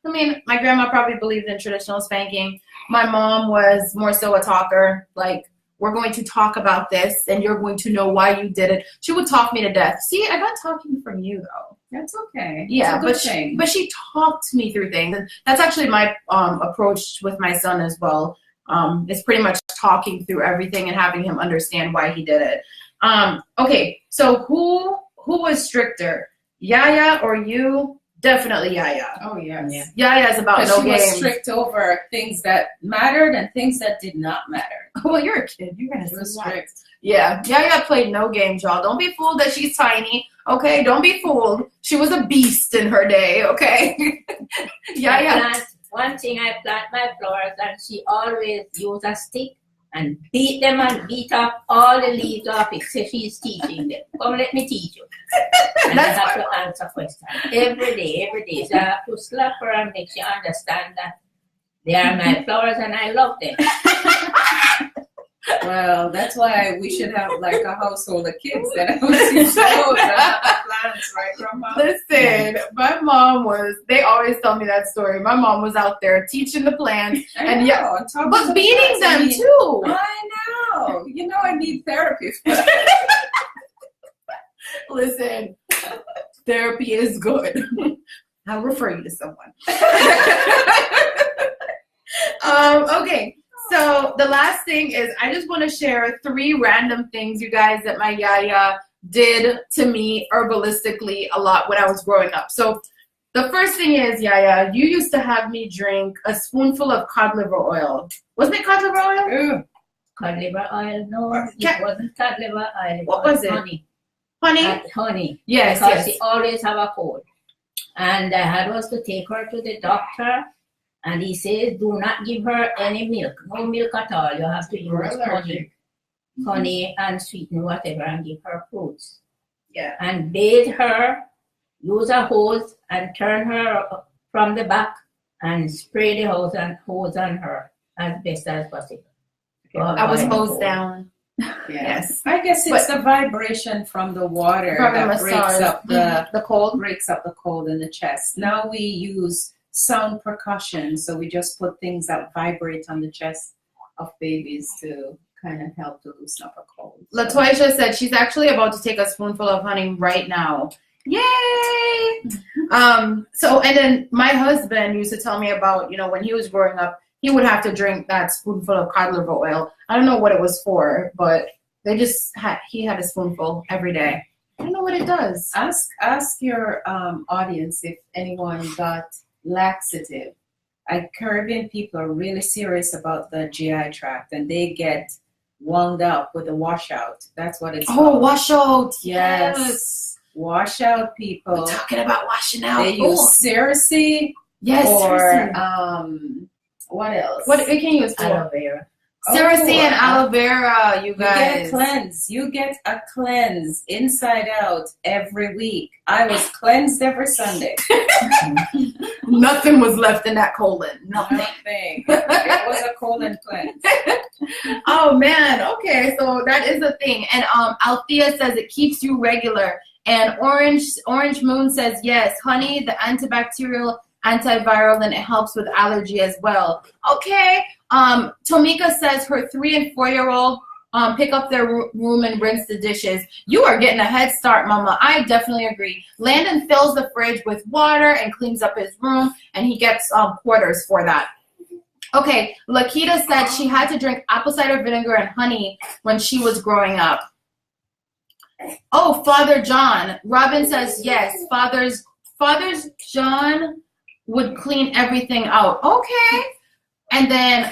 mean, my grandma probably believed in traditional spanking. My mom was more so a talker. Like, we're going to talk about this, and you're going to know why you did it. She would talk me to death. See, I got talking from you though.
That's okay.
Yeah,
but
she talked me through things, and that's actually my approach with my son as well. It's pretty much talking through everything and having him understand why he did it. Okay, so who was stricter, Yaya or you? Definitely Yaya.
Oh yes.
Yaya's about no games.
She was strict over things that mattered and things that did not matter.
Well, you're a kid. You're gonna
be
strict. Yeah, Yaya played no games, y'all. Don't be fooled that she's tiny. Okay, don't be fooled. She was a beast in her day. Okay. Yaya.
One thing, I plant my flowers, and she always use a stick and beat them and beat up all the leaves off it. So she's teaching them. Come, let me teach you. And I have to answer questions every day. So I have to slap her and make she understand that they are my flowers and I love them.
Well, that's why we should have like a household of kids that plants, right, Grandma?
Listen, my mom they always tell me that story. My mom was out there teaching the plants but beating them too.
I know. I need therapy for that.
Listen, therapy is good. I'll refer you to someone. Okay. So the last thing is I just want to share 3 random things, you guys, that my Yaya did to me herbalistically a lot when I was growing up. So the first thing is, Yaya, you used to have me drink a spoonful of cod liver oil. Wasn't it cod liver oil?
Ew. Cod liver oil? No, it wasn't cod liver oil.
What was it?
Honey.
Honey?
Honey.
Yes,
because she always have a cold. And I had was to take her to the doctor. And he says, do not give her any milk. No milk at all. You have to use honey and sweeten whatever and give her fruits.
Yeah. And
bathe her, use a hose and turn her from the back and spray the hose on her as best as possible.
I was hosed down.
Yes. I guess it's the vibration from the water that breaks up the cold. Breaks up the cold in the chest. Now we use sound percussion, so we just put things that vibrate on the chest of babies to kind of help to loosen up a cold.
So. Latoisha said she's actually about to take a spoonful of honey right now. Yay! So, and then my husband used to tell me about, when he was growing up, he would have to drink that spoonful of cod liver oil. I don't know what it was for, but he had a spoonful every day. I don't know what it does.
Ask your audience if anyone got laxative. Caribbean people are really serious about the GI tract, and they get wound up with a washout. That's what it's called.
Oh, washout.
Yes. Washout people.
We're talking about washing out.
They use Cerasee.
Yes.
Or what else?
What we can use?
Aloe vera.
Cerasee and aloe vera, you guys.
You get a cleanse inside out every week. I was cleansed every Sunday.
Nothing was left in that colon. Nothing.
It was a colon cleanse.
Oh man. Okay, so that is a thing. And Althea says it keeps you regular. And Orange Moon says yes, honey, the antibacterial antiviral, and it helps with allergy as well. Okay. Tomika says her 3 and 4-year-old pick up their room and rinse the dishes. You are getting a head start, Mama. I definitely agree. Landon fills the fridge with water and cleans up his room, and he gets quarters for that. Okay, Lakita said she had to drink apple cider vinegar and honey when she was growing up. Oh, Father John. Robin says yes. Father John would clean everything out. Okay. And then,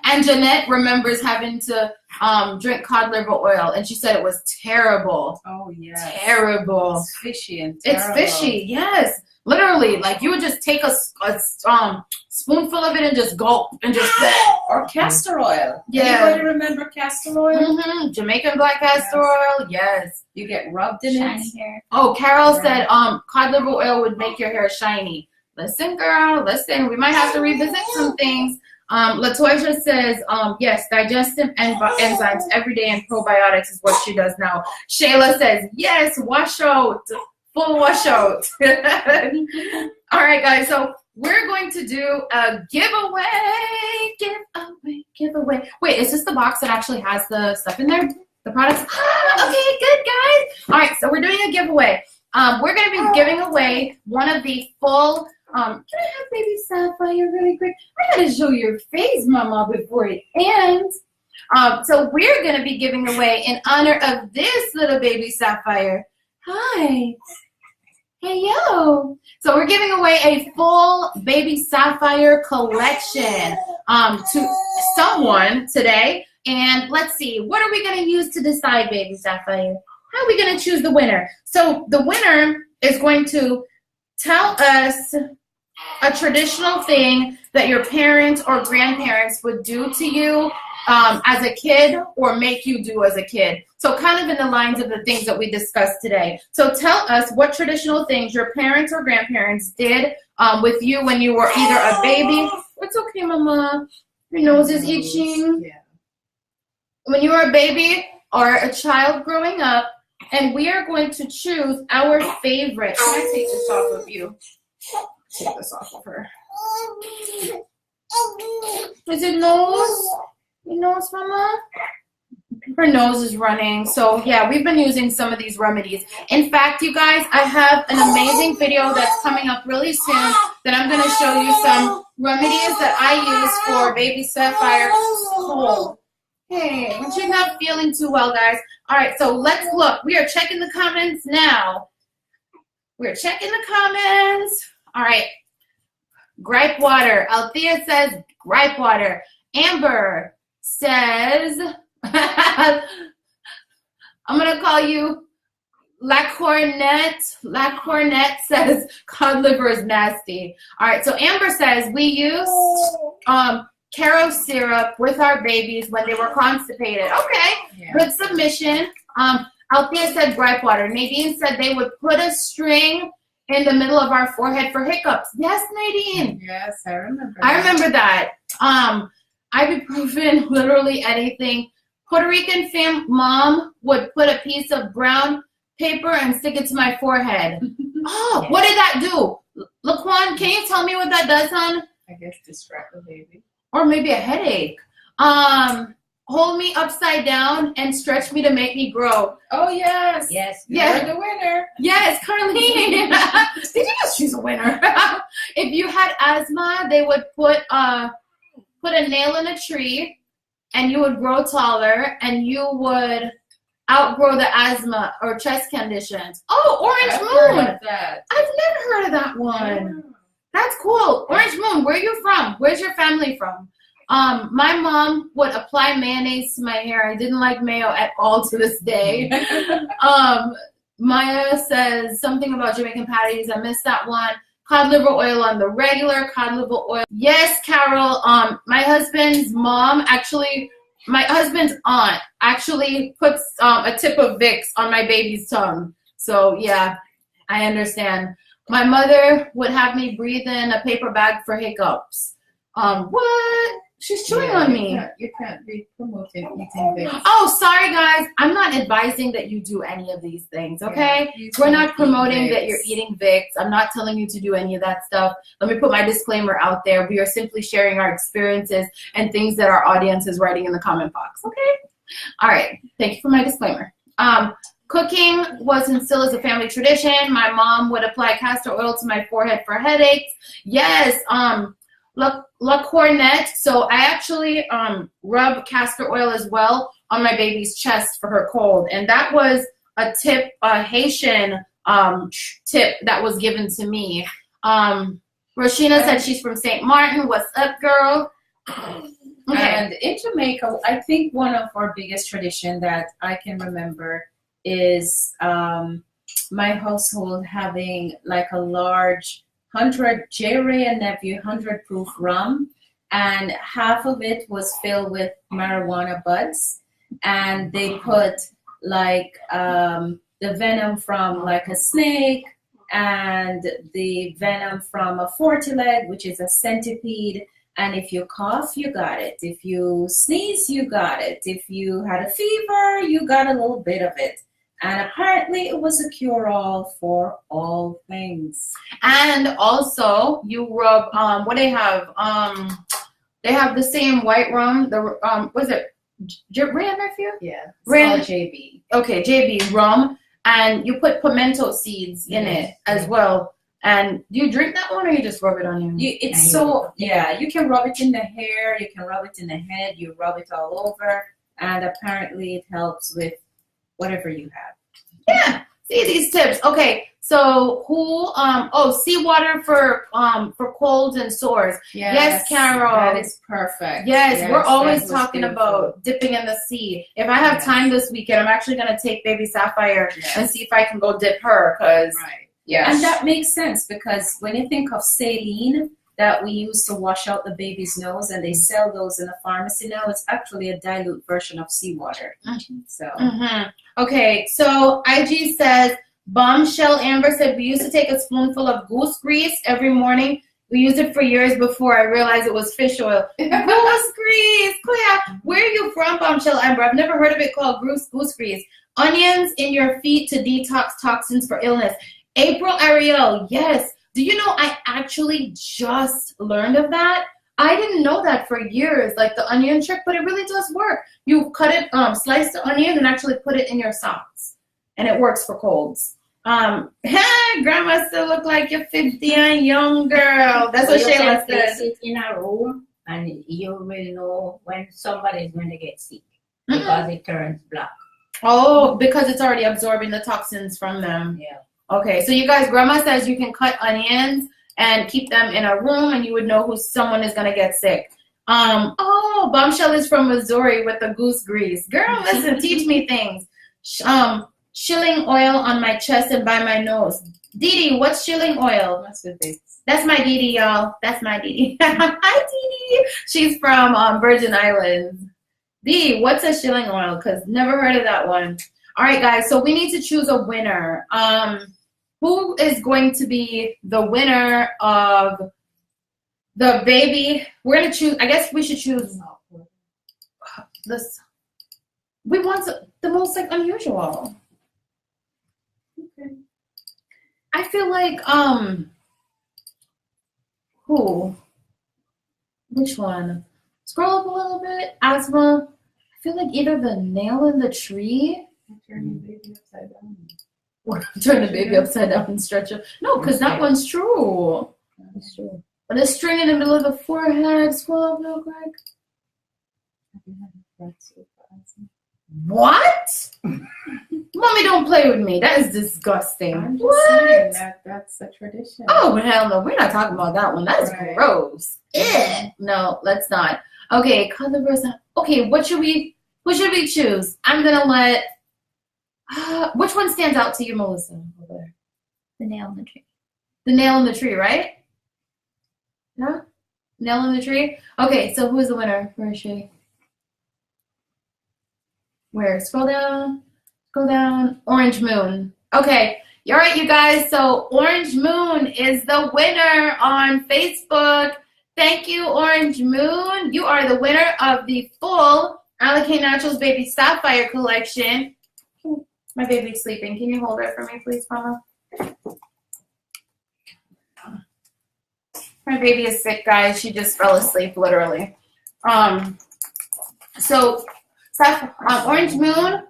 and Jeanette remembers having to drink cod liver oil, and she said it was terrible.
Oh, yes.
Terrible.
It's fishy and terrible.
It's fishy, yes. Literally, like you would just take a spoonful of it and just gulp and just
or castor oil.
Yeah.
Anybody remember castor oil?
Mm-hmm. Jamaican black castor oil, yes.
You get rubbed in
Shiny
it.
hair.
Oh, Carol said cod liver oil would make your hair shiny. Listen, girl, listen. We might have to revisit some things. Latoya says, yes, digestive enzymes every day and probiotics is what she does now. Shayla says, yes, wash out. Full washout. All right, guys. So we're going to do a giveaway. Giveaway. Wait, is this the box that actually has the stuff in there? The products? Okay, good, guys. All right, so we're doing a giveaway. We're going to be giving away one of the full. Can I have baby Sapphire really quick? I got to show your face, Mama, before it ends. So we're going to be giving away in honor of this little baby Sapphire. Hi. Hey, yo. So we're giving away a full baby Sapphire collection to someone today. And let's see, what are we going to use to decide baby Sapphire? How are we going to choose the winner? So the winner is going to tell us a traditional thing that your parents or grandparents would do to you as a kid or make you do as a kid. So kind of in the lines of the things that we discussed today. So tell us what traditional things your parents or grandparents did with you when you were either a baby. It's okay, Mama. Your nose is itching.
Yeah.
When you were a baby or a child growing up, and we are going to choose our favorite. Can I take this off of you? Take this off of her. Is it nose? Your nose, Mama? Her nose is running. So, yeah, we've been using some of these remedies. In fact, you guys, I have an amazing video that's coming up really soon that I'm going to show you some remedies that I use for baby Sapphire cold. Hey, when she's not feeling too well, guys. All right, so let's look. We are checking the comments now. We're checking the comments. All right. Gripe water. Althea says gripe water. Amber says, I'm going to call you La Cornette. La Cornette says cod liver is nasty. All right, so Amber says we used Caro syrup with our babies when they were constipated. Okay, yeah. Good submission. Althea said gripe water. Nadine said they would put a string in the middle of our forehead for hiccups. Yes, Nadine.
Yes, I remember that.
I remember that. Ibuprofen, literally anything. Puerto Rican mom would put a piece of brown paper and stick it to my forehead. Oh, what did that do? Laquan, can you tell me what that does, hon?
I guess distract the baby.
Or maybe a headache. Hold me upside down and stretch me to make me grow. Oh, yes.
Yes.
Yes.
You're the winner.
Yes, Carlene. Did you know she's a winner? If you had asthma, they would put a nail in a tree, and you would grow taller, and you would outgrow the asthma or chest conditions. Oh, Orange Moon.
Heard of that.
I've never heard of that one. That's cool. Orange Moon, where are you from? Where's your family from? My mom would apply mayonnaise to my hair. I didn't like mayo at all to this day. Maya says something about Jamaican patties. I missed that one. Cod liver oil on the regular, cod liver oil. Yes, Carol. My husband's aunt actually puts a tip of Vicks on my baby's tongue. So, yeah, I understand. My mother would have me breathe in a paper bag for hiccups. What? She's chewing on me.
You can't be promoting eating Vicks.
Oh, sorry guys. I'm not advising that you do any of these things, okay?
Yeah,
We're not promoting
Vicks.
that you're eating Vicks. I'm not telling you to do any of that stuff. Let me put my disclaimer out there. We are simply sharing our experiences and things that our audience is writing in the comment box, okay? All right. Thank you for my disclaimer. Cooking was and still is a family tradition. My mom would apply castor oil to my forehead for headaches. Yes, La Cornette. So I actually rub castor oil as well on my baby's chest for her cold. And that was a tip, a Haitian tip that was given to me. Roshina said she's from St. Martin. What's up, girl? Okay.
And in Jamaica, I think one of our biggest tradition that I can remember is my household having like a large 100 J. Ray and Nephew 100 proof rum, and half of it was filled with marijuana buds, and they put like the venom from like a snake and the venom from a fortileg, which is a centipede. And if you cough, you got it. If you sneeze, you got it. If you had a fever, you got a little bit of it. And apparently it was a cure-all for all things.
And also, you rub, what they have the same white rum, what is it, Ray and Nephew?
Yeah, it's
Ray,
called JB.
Okay, JB, rum, and you put pimento seeds in it as well. And do you drink that one, or you just rub it on you?
You can rub it in the hair, you can rub it in the head, you rub it all over, and apparently it helps with whatever you have.
Yeah, see these tips. Okay, so seawater for colds and sores. Yes, Carol.
That is perfect.
Yes, we're always talking about dipping in the sea. If I have time this weekend, I'm actually gonna take baby Sapphire and see if I can go dip her, cause
and that makes sense, because when you think of saline that we use to wash out the baby's nose, and they sell those in the pharmacy now, it's actually a dilute version of seawater. So.
Okay, so IG says, Bombshell Amber said, we used to take a spoonful of goose grease every morning. We used it for years before I realized it was fish oil. Goose grease, Claire. Where are you from, Bombshell Amber? I've never heard of it called goose grease. Onions in your feet to detox toxins for illness. April Ariel, yes. Do you know I actually just learned of that? I didn't know that for years, like the onion trick, but it really does work. You cut it, slice the onion and actually put it in your socks, and it works for colds. Grandma still look like you're 50 and young, girl. That's what Shayla said.
Sit in a room and you will know when somebody is going to get sick because it turns black.
Oh, because it's already absorbing the toxins from them.
Yeah.
Okay, so you guys, Grandma says you can cut onions and keep them in a room, and you would know who someone is gonna get sick. Bombshell is from Missouri with the goose grease. Girl, listen, teach me things. Shilling oil on my chest and by my nose. Dee Dee, what's shilling oil? That's my Dee Dee, y'all. That's my Dee Dee. Hi, Dee Dee. She's from Virgin Islands. Dee Dee, what's a shilling oil? Because never heard of that one. All right, guys, so we need to choose a winner. Who is going to be the winner of the baby? We're going to choose, I guess we should choose this. We want the most like unusual. Okay. I feel like, who? Which one? Scroll up a little bit. Asthma. I feel like either the nail in the tree.
Turn the baby upside down.
Turn the baby upside down and stretch it. No, because that one's true.
That's true.
But a string in the middle of the forehead. Scroll up real quick. What? Mommy, don't play with me. That is disgusting.
I'm just saying that's a tradition.
Oh, hell no. We're not talking about that one. That's gross. Ew. No, let's not. Okay, color versus. Okay, what should we choose? I'm going to let. Which one stands out to you, Melissa? Over
The nail in the tree.
The nail in the tree, right? Yeah? Nail in the tree? Okay, so who's the winner? Where is she? Where? Scroll down. Scroll down. Orange Moon. Okay. All right, you guys. So Orange Moon is the winner on Facebook. Thank you, Orange Moon. You are the winner of the full Alikay Naturals Baby Sapphire collection. My baby's sleeping. Can you hold her for me, please, Mama? My baby is sick, guys. She just fell asleep, literally. Orange Moon,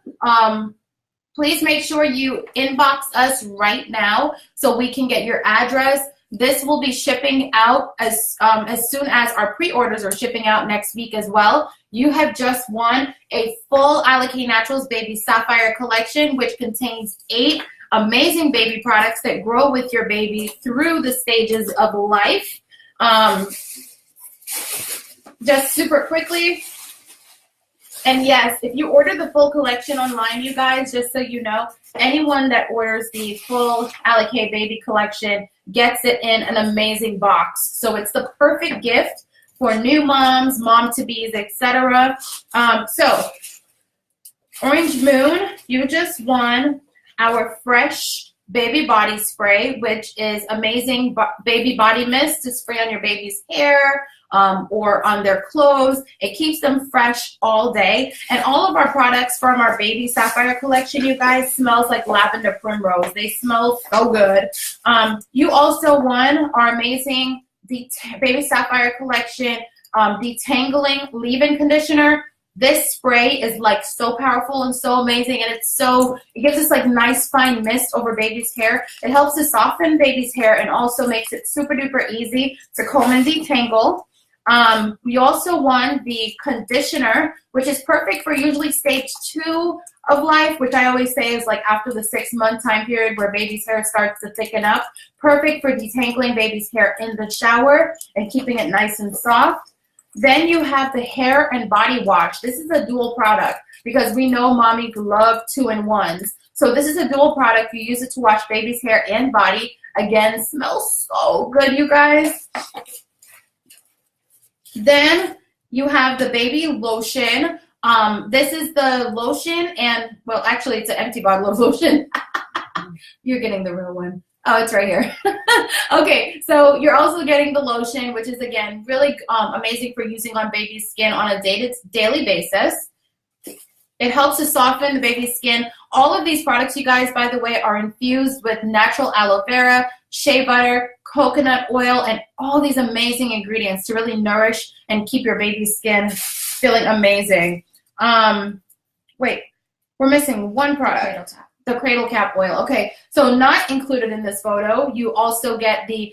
please make sure you inbox us right now so we can get your address. This will be shipping out as soon as our pre-orders are shipping out next week as well. You have just won a full Alikay Naturals Baby Sapphire collection, which contains 8 amazing baby products that grow with your baby through the stages of life. Just super quickly. And yes, if you order the full collection online, you guys, just so you know, anyone that orders the full Alikay Baby collection gets it in an amazing box. So it's the perfect gift for new moms, mom-to-bees, etc. So, Orange Moon, you just won our fresh baby body spray, which is amazing baby body mist to spray on your baby's hair, or on their clothes. It keeps them fresh all day. And all of our products from our Baby Sapphire collection, you guys, smells like lavender primrose. They smell so good. You also won our amazing Baby Sapphire collection detangling leave-in conditioner. This spray is like so powerful and so amazing, and it gives us like nice fine mist over baby's hair. It helps to soften baby's hair and also makes it super duper easy to comb and detangle. We also won the conditioner, which is perfect for usually stage 2 of life, which I always say is like after the 6-month time period where baby's hair starts to thicken up. Perfect for detangling baby's hair in the shower and keeping it nice and soft. Then you have the hair and body wash. This is a dual product because we know mommies love 2-in-1s. So this is a dual product. You use it to wash baby's hair and body. Again, smells so good, you guys. Then you have the baby lotion. This is the lotion and, well, actually it's an empty bottle of lotion. You're getting the real one. Oh, it's right here. Okay, so you're also getting the lotion, which is, again, really amazing for using on baby's skin on a daily basis. It helps to soften the baby's skin. All of these products, you guys, by the way, are infused with natural aloe vera, shea butter, coconut oil, and all these amazing ingredients to really nourish and keep your baby's skin feeling amazing. Wait, we're missing one product. The cradle cap oil. Okay, so not included in this photo, you also get the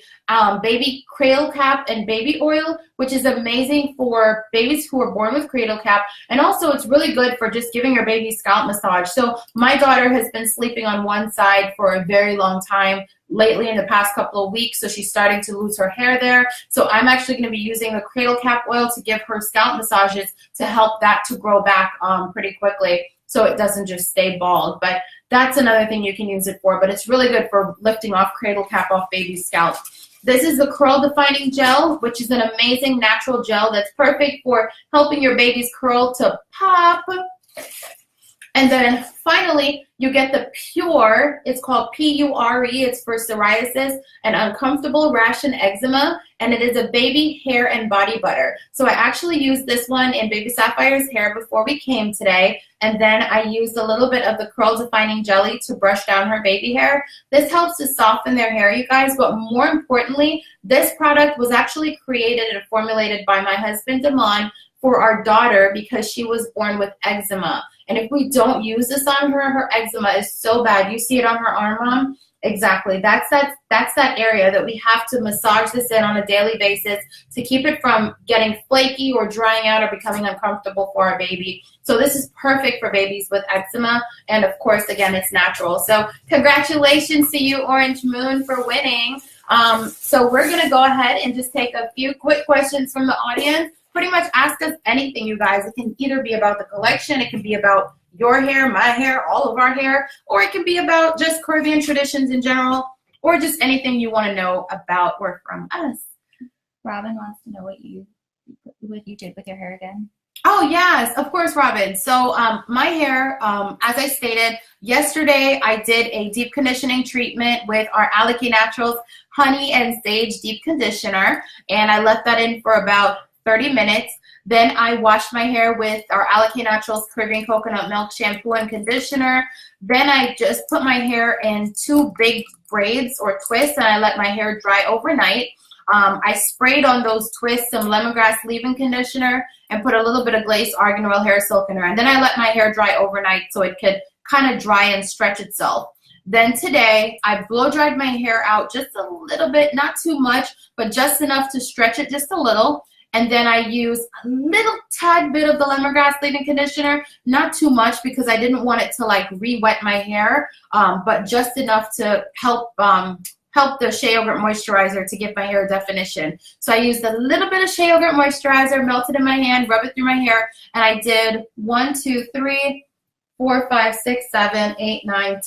baby cradle cap and baby oil, which is amazing for babies who are born with cradle cap, and also it's really good for just giving your baby scalp massage. So my daughter has been sleeping on one side for a very long time lately in the past couple of weeks, so she's starting to lose her hair there. So I'm actually going to be using the cradle cap oil to give her scalp massages to help that to grow back pretty quickly so it doesn't just stay bald. But that's another thing you can use it for, but it's really good for lifting off cradle cap off baby's scalp. This is the curl defining gel, which is an amazing natural gel that's perfect for helping your baby's curl to pop. And then finally, you get the Pure. It's called P-U-R-E. It's for psoriasis and uncomfortable rash and eczema, and it is a baby hair and body butter. So I actually used this one in Baby Sapphire's hair before we came today, and then I used a little bit of the curl defining jelly to brush down her baby hair. This helps to soften their hair, you guys, but more importantly, this product was actually created and formulated by my husband, Damon, for our daughter because she was born with eczema. And if we don't use this on her, her eczema is so bad. You see it on her arm, Mom? Exactly. That's that area that we have to massage this in on a daily basis to keep it from getting flaky or drying out or becoming uncomfortable for our baby. So this is perfect for babies with eczema. And of course, again, it's natural. So congratulations to you, Orange Moon, for winning. So we're going to go ahead and just take a few quick questions from the audience. Pretty much ask us anything, you guys. It can either be about the collection, it can be about your hair, my hair, all of our hair, or it can be about just Caribbean traditions in general, or just anything you want to know about or from us.
Robin wants to know what you did with your hair again.
Oh, yes, of course, Robin. So my hair, as I stated, yesterday I did a deep conditioning treatment with our Alikay Naturals honey and sage deep conditioner, and I left that in for about 30 minutes. Then I washed my hair with our Alikay Naturals Caribbean Coconut Milk shampoo and conditioner. Then I just put my hair in 2 big braids or twists, and I let my hair dry overnight. I sprayed on those twists some lemongrass leave-in conditioner and put a little bit of glazed argan oil hair silkener. And then I let my hair dry overnight so it could kind of dry and stretch itself. Then today, I blow dried my hair out just a little bit, not too much, but just enough to stretch it just a little. And then I use a little tad bit of the lemongrass leave-in conditioner, not too much because I didn't want it to like re-wet my hair, but just enough to help the shea yogurt moisturizer to give my hair definition. So I used a little bit of shea yogurt moisturizer, melted in my hand, rub it through my hair, and I did 1, 2, 3, 4, 5, 6, 7, 8, 9,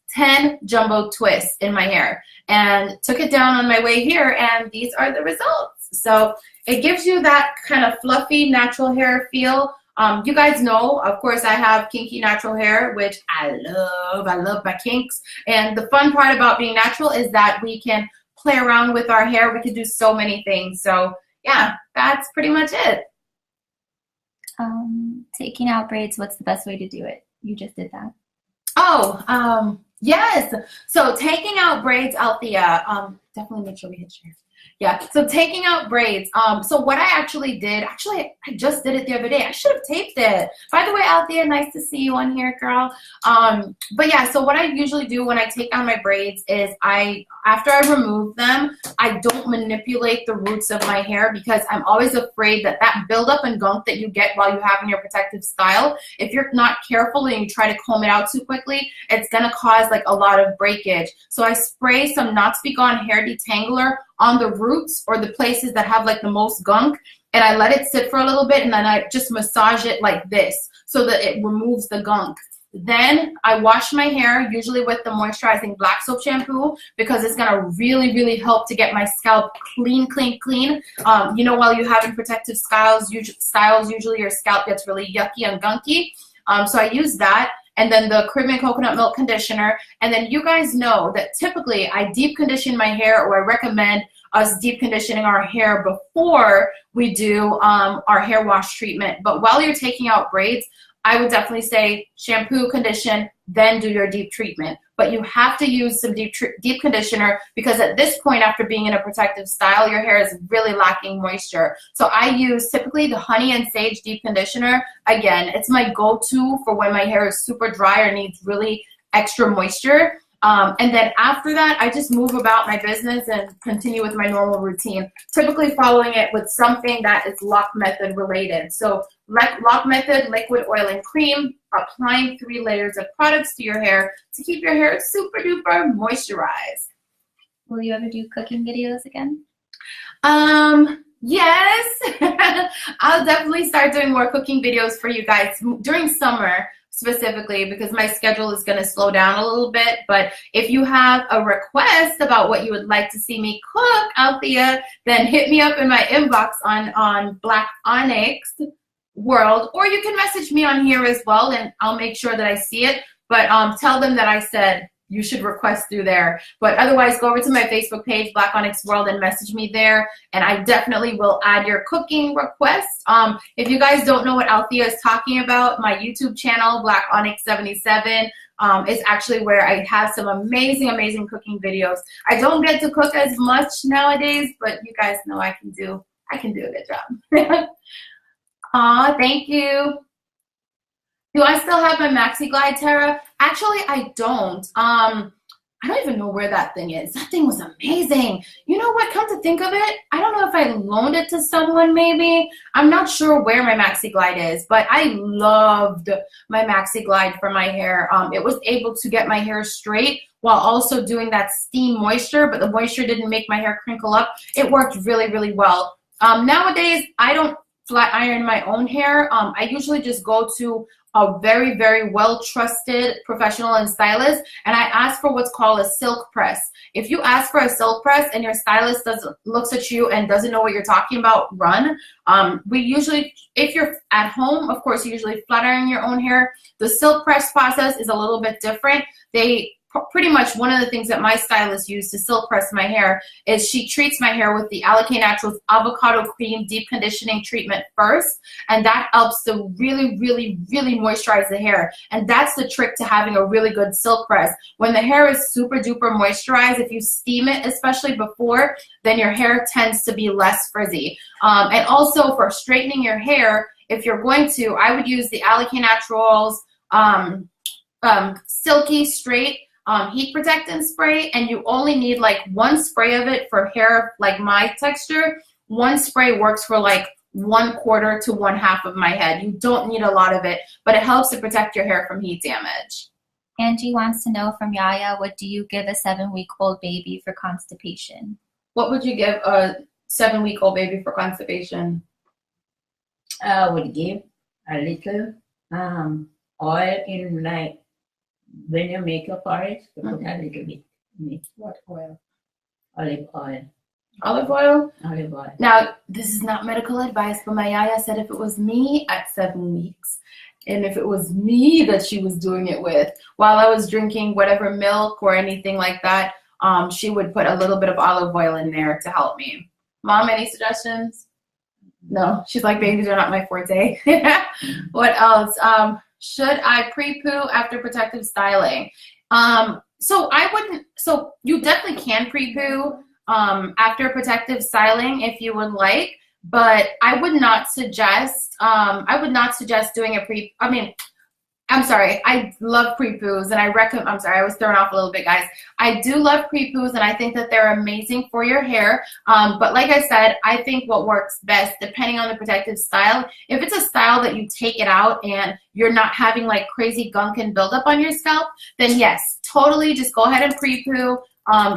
10 jumbo twists in my hair, and took it down on my way here, and these are the results. So it gives you that kind of fluffy natural hair feel. You guys know, of course, I have kinky natural hair, which I love my kinks. And the fun part about being natural is that we can play around with our hair. We can do so many things. So yeah, that's pretty much it.
Taking out braids, what's the best way to do it? You just did that.
Oh, yes. So taking out braids, Althea, definitely make sure we hit share. Yeah, so taking out braids. So what I actually did, I just did it the other day. I should have taped it. By the way, Althea, nice to see you on here, girl. But yeah, so what I usually do when I take out my braids is after I remove them, I don't manipulate the roots of my hair because I'm always afraid that buildup and gunk that you get while you have in your protective style, if you're not careful and you try to comb it out too quickly, it's gonna cause like a lot of breakage. So I spray some Not Speak On hair detangler on the roots or the places that have like the most gunk, and I let it sit for a little bit, and then I just massage it like this so that it removes the gunk. Then I wash my hair, usually with the moisturizing black soap shampoo, because it's gonna really, really help to get my scalp clean. You know, while you're having protective styles, usually your scalp gets really yucky and gunky. So I use that. And then the Caribbean Coconut Milk Conditioner. And then you guys know that typically I deep condition my hair, or I recommend us deep conditioning our hair before we do our hair wash treatment. But while you're taking out braids, I would definitely say shampoo, condition, then do your deep treatment. But you have to use some deep conditioner because at this point, after being in a protective style, your hair is really lacking moisture. So I use typically the honey and sage deep conditioner. Again, it's my go-to for when my hair is super dry or needs really extra moisture. And then after that, I just move about my business and continue with my normal routine, typically following it with something that is Lock Method related. So Lock Method liquid oil and cream, applying 3 layers of products to your hair to keep your hair super duper moisturized.
Will you ever do cooking videos again?
Yes. I'll definitely start doing more cooking videos for you guys during summer, specifically because my schedule is going to slow down a little bit. But if you have a request about what you would like to see me cook, Althea, then hit me up in my inbox on Black Onyx World, or you can message me on here as well, and I'll make sure that I see it. But tell them that I said you should request through there. But otherwise, go over to my Facebook page, Black Onyx World, and message me there, and I definitely will add your cooking request. If you guys don't know what Althea is talking about, my YouTube channel, Black Onyx 77, is actually where I have some amazing cooking videos. I don't get to cook as much nowadays, but you guys know I can do a good job. Aw, thank you. Do I still have my Maxi Glide, Tara? Actually, I don't. I don't even know where that thing is. That thing was amazing. You know what? Come to think of it, I don't know if I loaned it to someone maybe. I'm not sure where my Maxi Glide is, but I loved my Maxi Glide for my hair. It was able to get my hair straight while also doing that steam moisture, but the moisture didn't make my hair crinkle up. It worked really well. Nowadays, I don't flat iron my own hair. I usually just go to a very well-trusted professional and stylist, and I ask for what's called a silk press. If you ask for a silk press and your stylist looks at you and doesn't know what you're talking about, run. We usually, if you're at home, of course, you usually flat iron your own hair. The silk press process is a little bit different. They pretty much one of the things that my stylist used to silk press my hair is she treats my hair with the Alikay Naturals Avocado Cream Deep Conditioning Treatment first, and that helps to really, really, really moisturize the hair. And that's the trick to having a really good silk press. When the hair is super duper moisturized, if you steam it, especially before, then your hair tends to be less frizzy. And also for straightening your hair, if you're going to, I would use the Alikay Naturals Silky Straight heat protectant spray, and you only need like one spray of it for hair like my texture. One spray works for like 1/4 to 1/2 of my head. You don't need a lot of it, but it helps to protect your hair from heat damage.
Angie wants to know from Yaya, what do you give a 7-week-old baby for constipation?
What would you give a 7-week-old baby for constipation?
I would give a little oil in, like, when you make your porridge, you put a little bit in it.
What oil?
Olive oil.
Olive oil?
Olive oil.
Now, this is not medical advice, but my yaya said if it was me at 7 weeks, and if it was me that she was doing it with, while I was drinking whatever milk or anything like that, she would put a little bit of olive oil in there to help me. Mom, any suggestions? No, she's like, babies are not my forte. What else? Should I pre-poo after protective styling? So you definitely can pre-poo after protective styling if you would like, but I would not suggest doing a I'm sorry, I love pre-poos, and I was thrown off a little bit, guys. I do love pre-poos, and I think that they're amazing for your hair. But like I said, I think what works best, depending on the protective style, if it's a style that you take it out and you're not having like crazy gunk and buildup on your scalp, then yes, totally just go ahead and pre-poo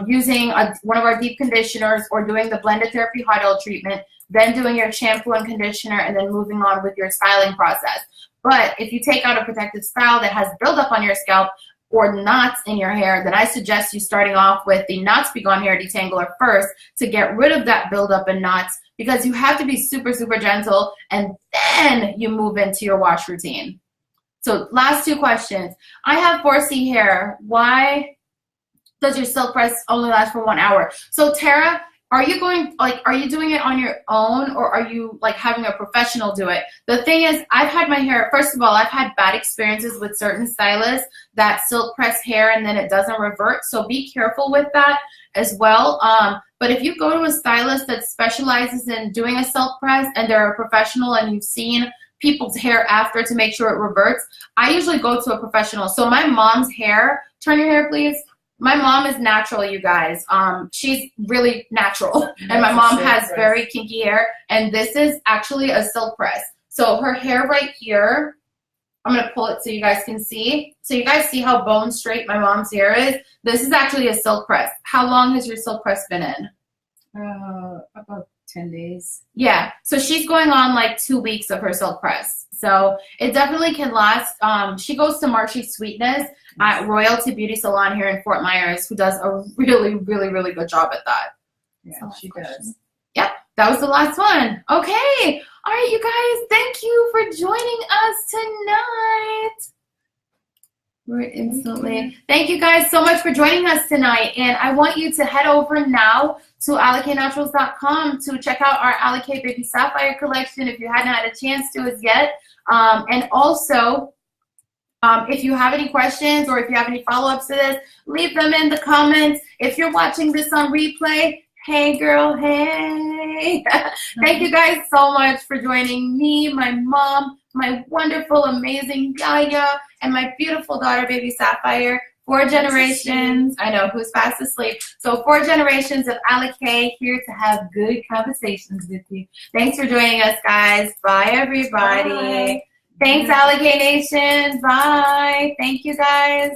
using one of our deep conditioners or doing the blended therapy hot oil treatment, then doing your shampoo and conditioner, and then moving on with your styling process. But if you take out a protective style that has buildup on your scalp or knots in your hair, then I suggest you starting off with the Knots Be Gone Hair Detangler first to get rid of that buildup and knots, because you have to be super, super gentle, and then you move into your wash routine. So last 2 questions. I have 4C hair. Why does your silk press only last for 1 hour? So Tara, are you doing it on your own, or are you like having a professional do it? The thing is, I've had my hair, first of all, I've had bad experiences with certain stylists that silk press hair and then it doesn't revert. So be careful with that as well. But if you go to a stylist that specializes in doing a silk press and they're a professional and you've seen people's hair after to make sure it reverts, I usually go to a professional. So my mom's hair, turn your hair please. My mom is natural, you guys. She's really natural. And my mom has very kinky hair. And this is actually a silk press. So her hair right here, I'm going to pull it so you guys can see. So you guys see how bone straight my mom's hair is? This is actually a silk press. How long has your silk press been in?
About 10 days.
Yeah. So she's going on like 2 weeks of her silk press. So it definitely can last. She goes to Marshy Sweetness at Royalty Beauty Salon here in Fort Myers, who does a really, really, really good job at that.
Yeah, she does.
Yep, that was the last one. Okay. All right, you guys, thank you for joining us tonight. We're instantly. Thank you guys so much for joining us tonight. And I want you to head over now to alikaynaturals.com to check out our Alikay Baby Sapphire collection if you hadn't had a chance to as yet. And also, if you have any questions or if you have any follow-ups to this, leave them in the comments. If you're watching this on replay, hey girl, hey. Thank you guys so much for joining me, my mom, my wonderful, amazing Yaya, and my beautiful daughter, Baby Sapphire. 4 generations. I know, who's fast asleep. So 4 generations of Alikay here to have good conversations with you. Thanks for joining us, guys. Bye, everybody. Bye. Thanks, Alikay Nation. Bye. Thank you, guys.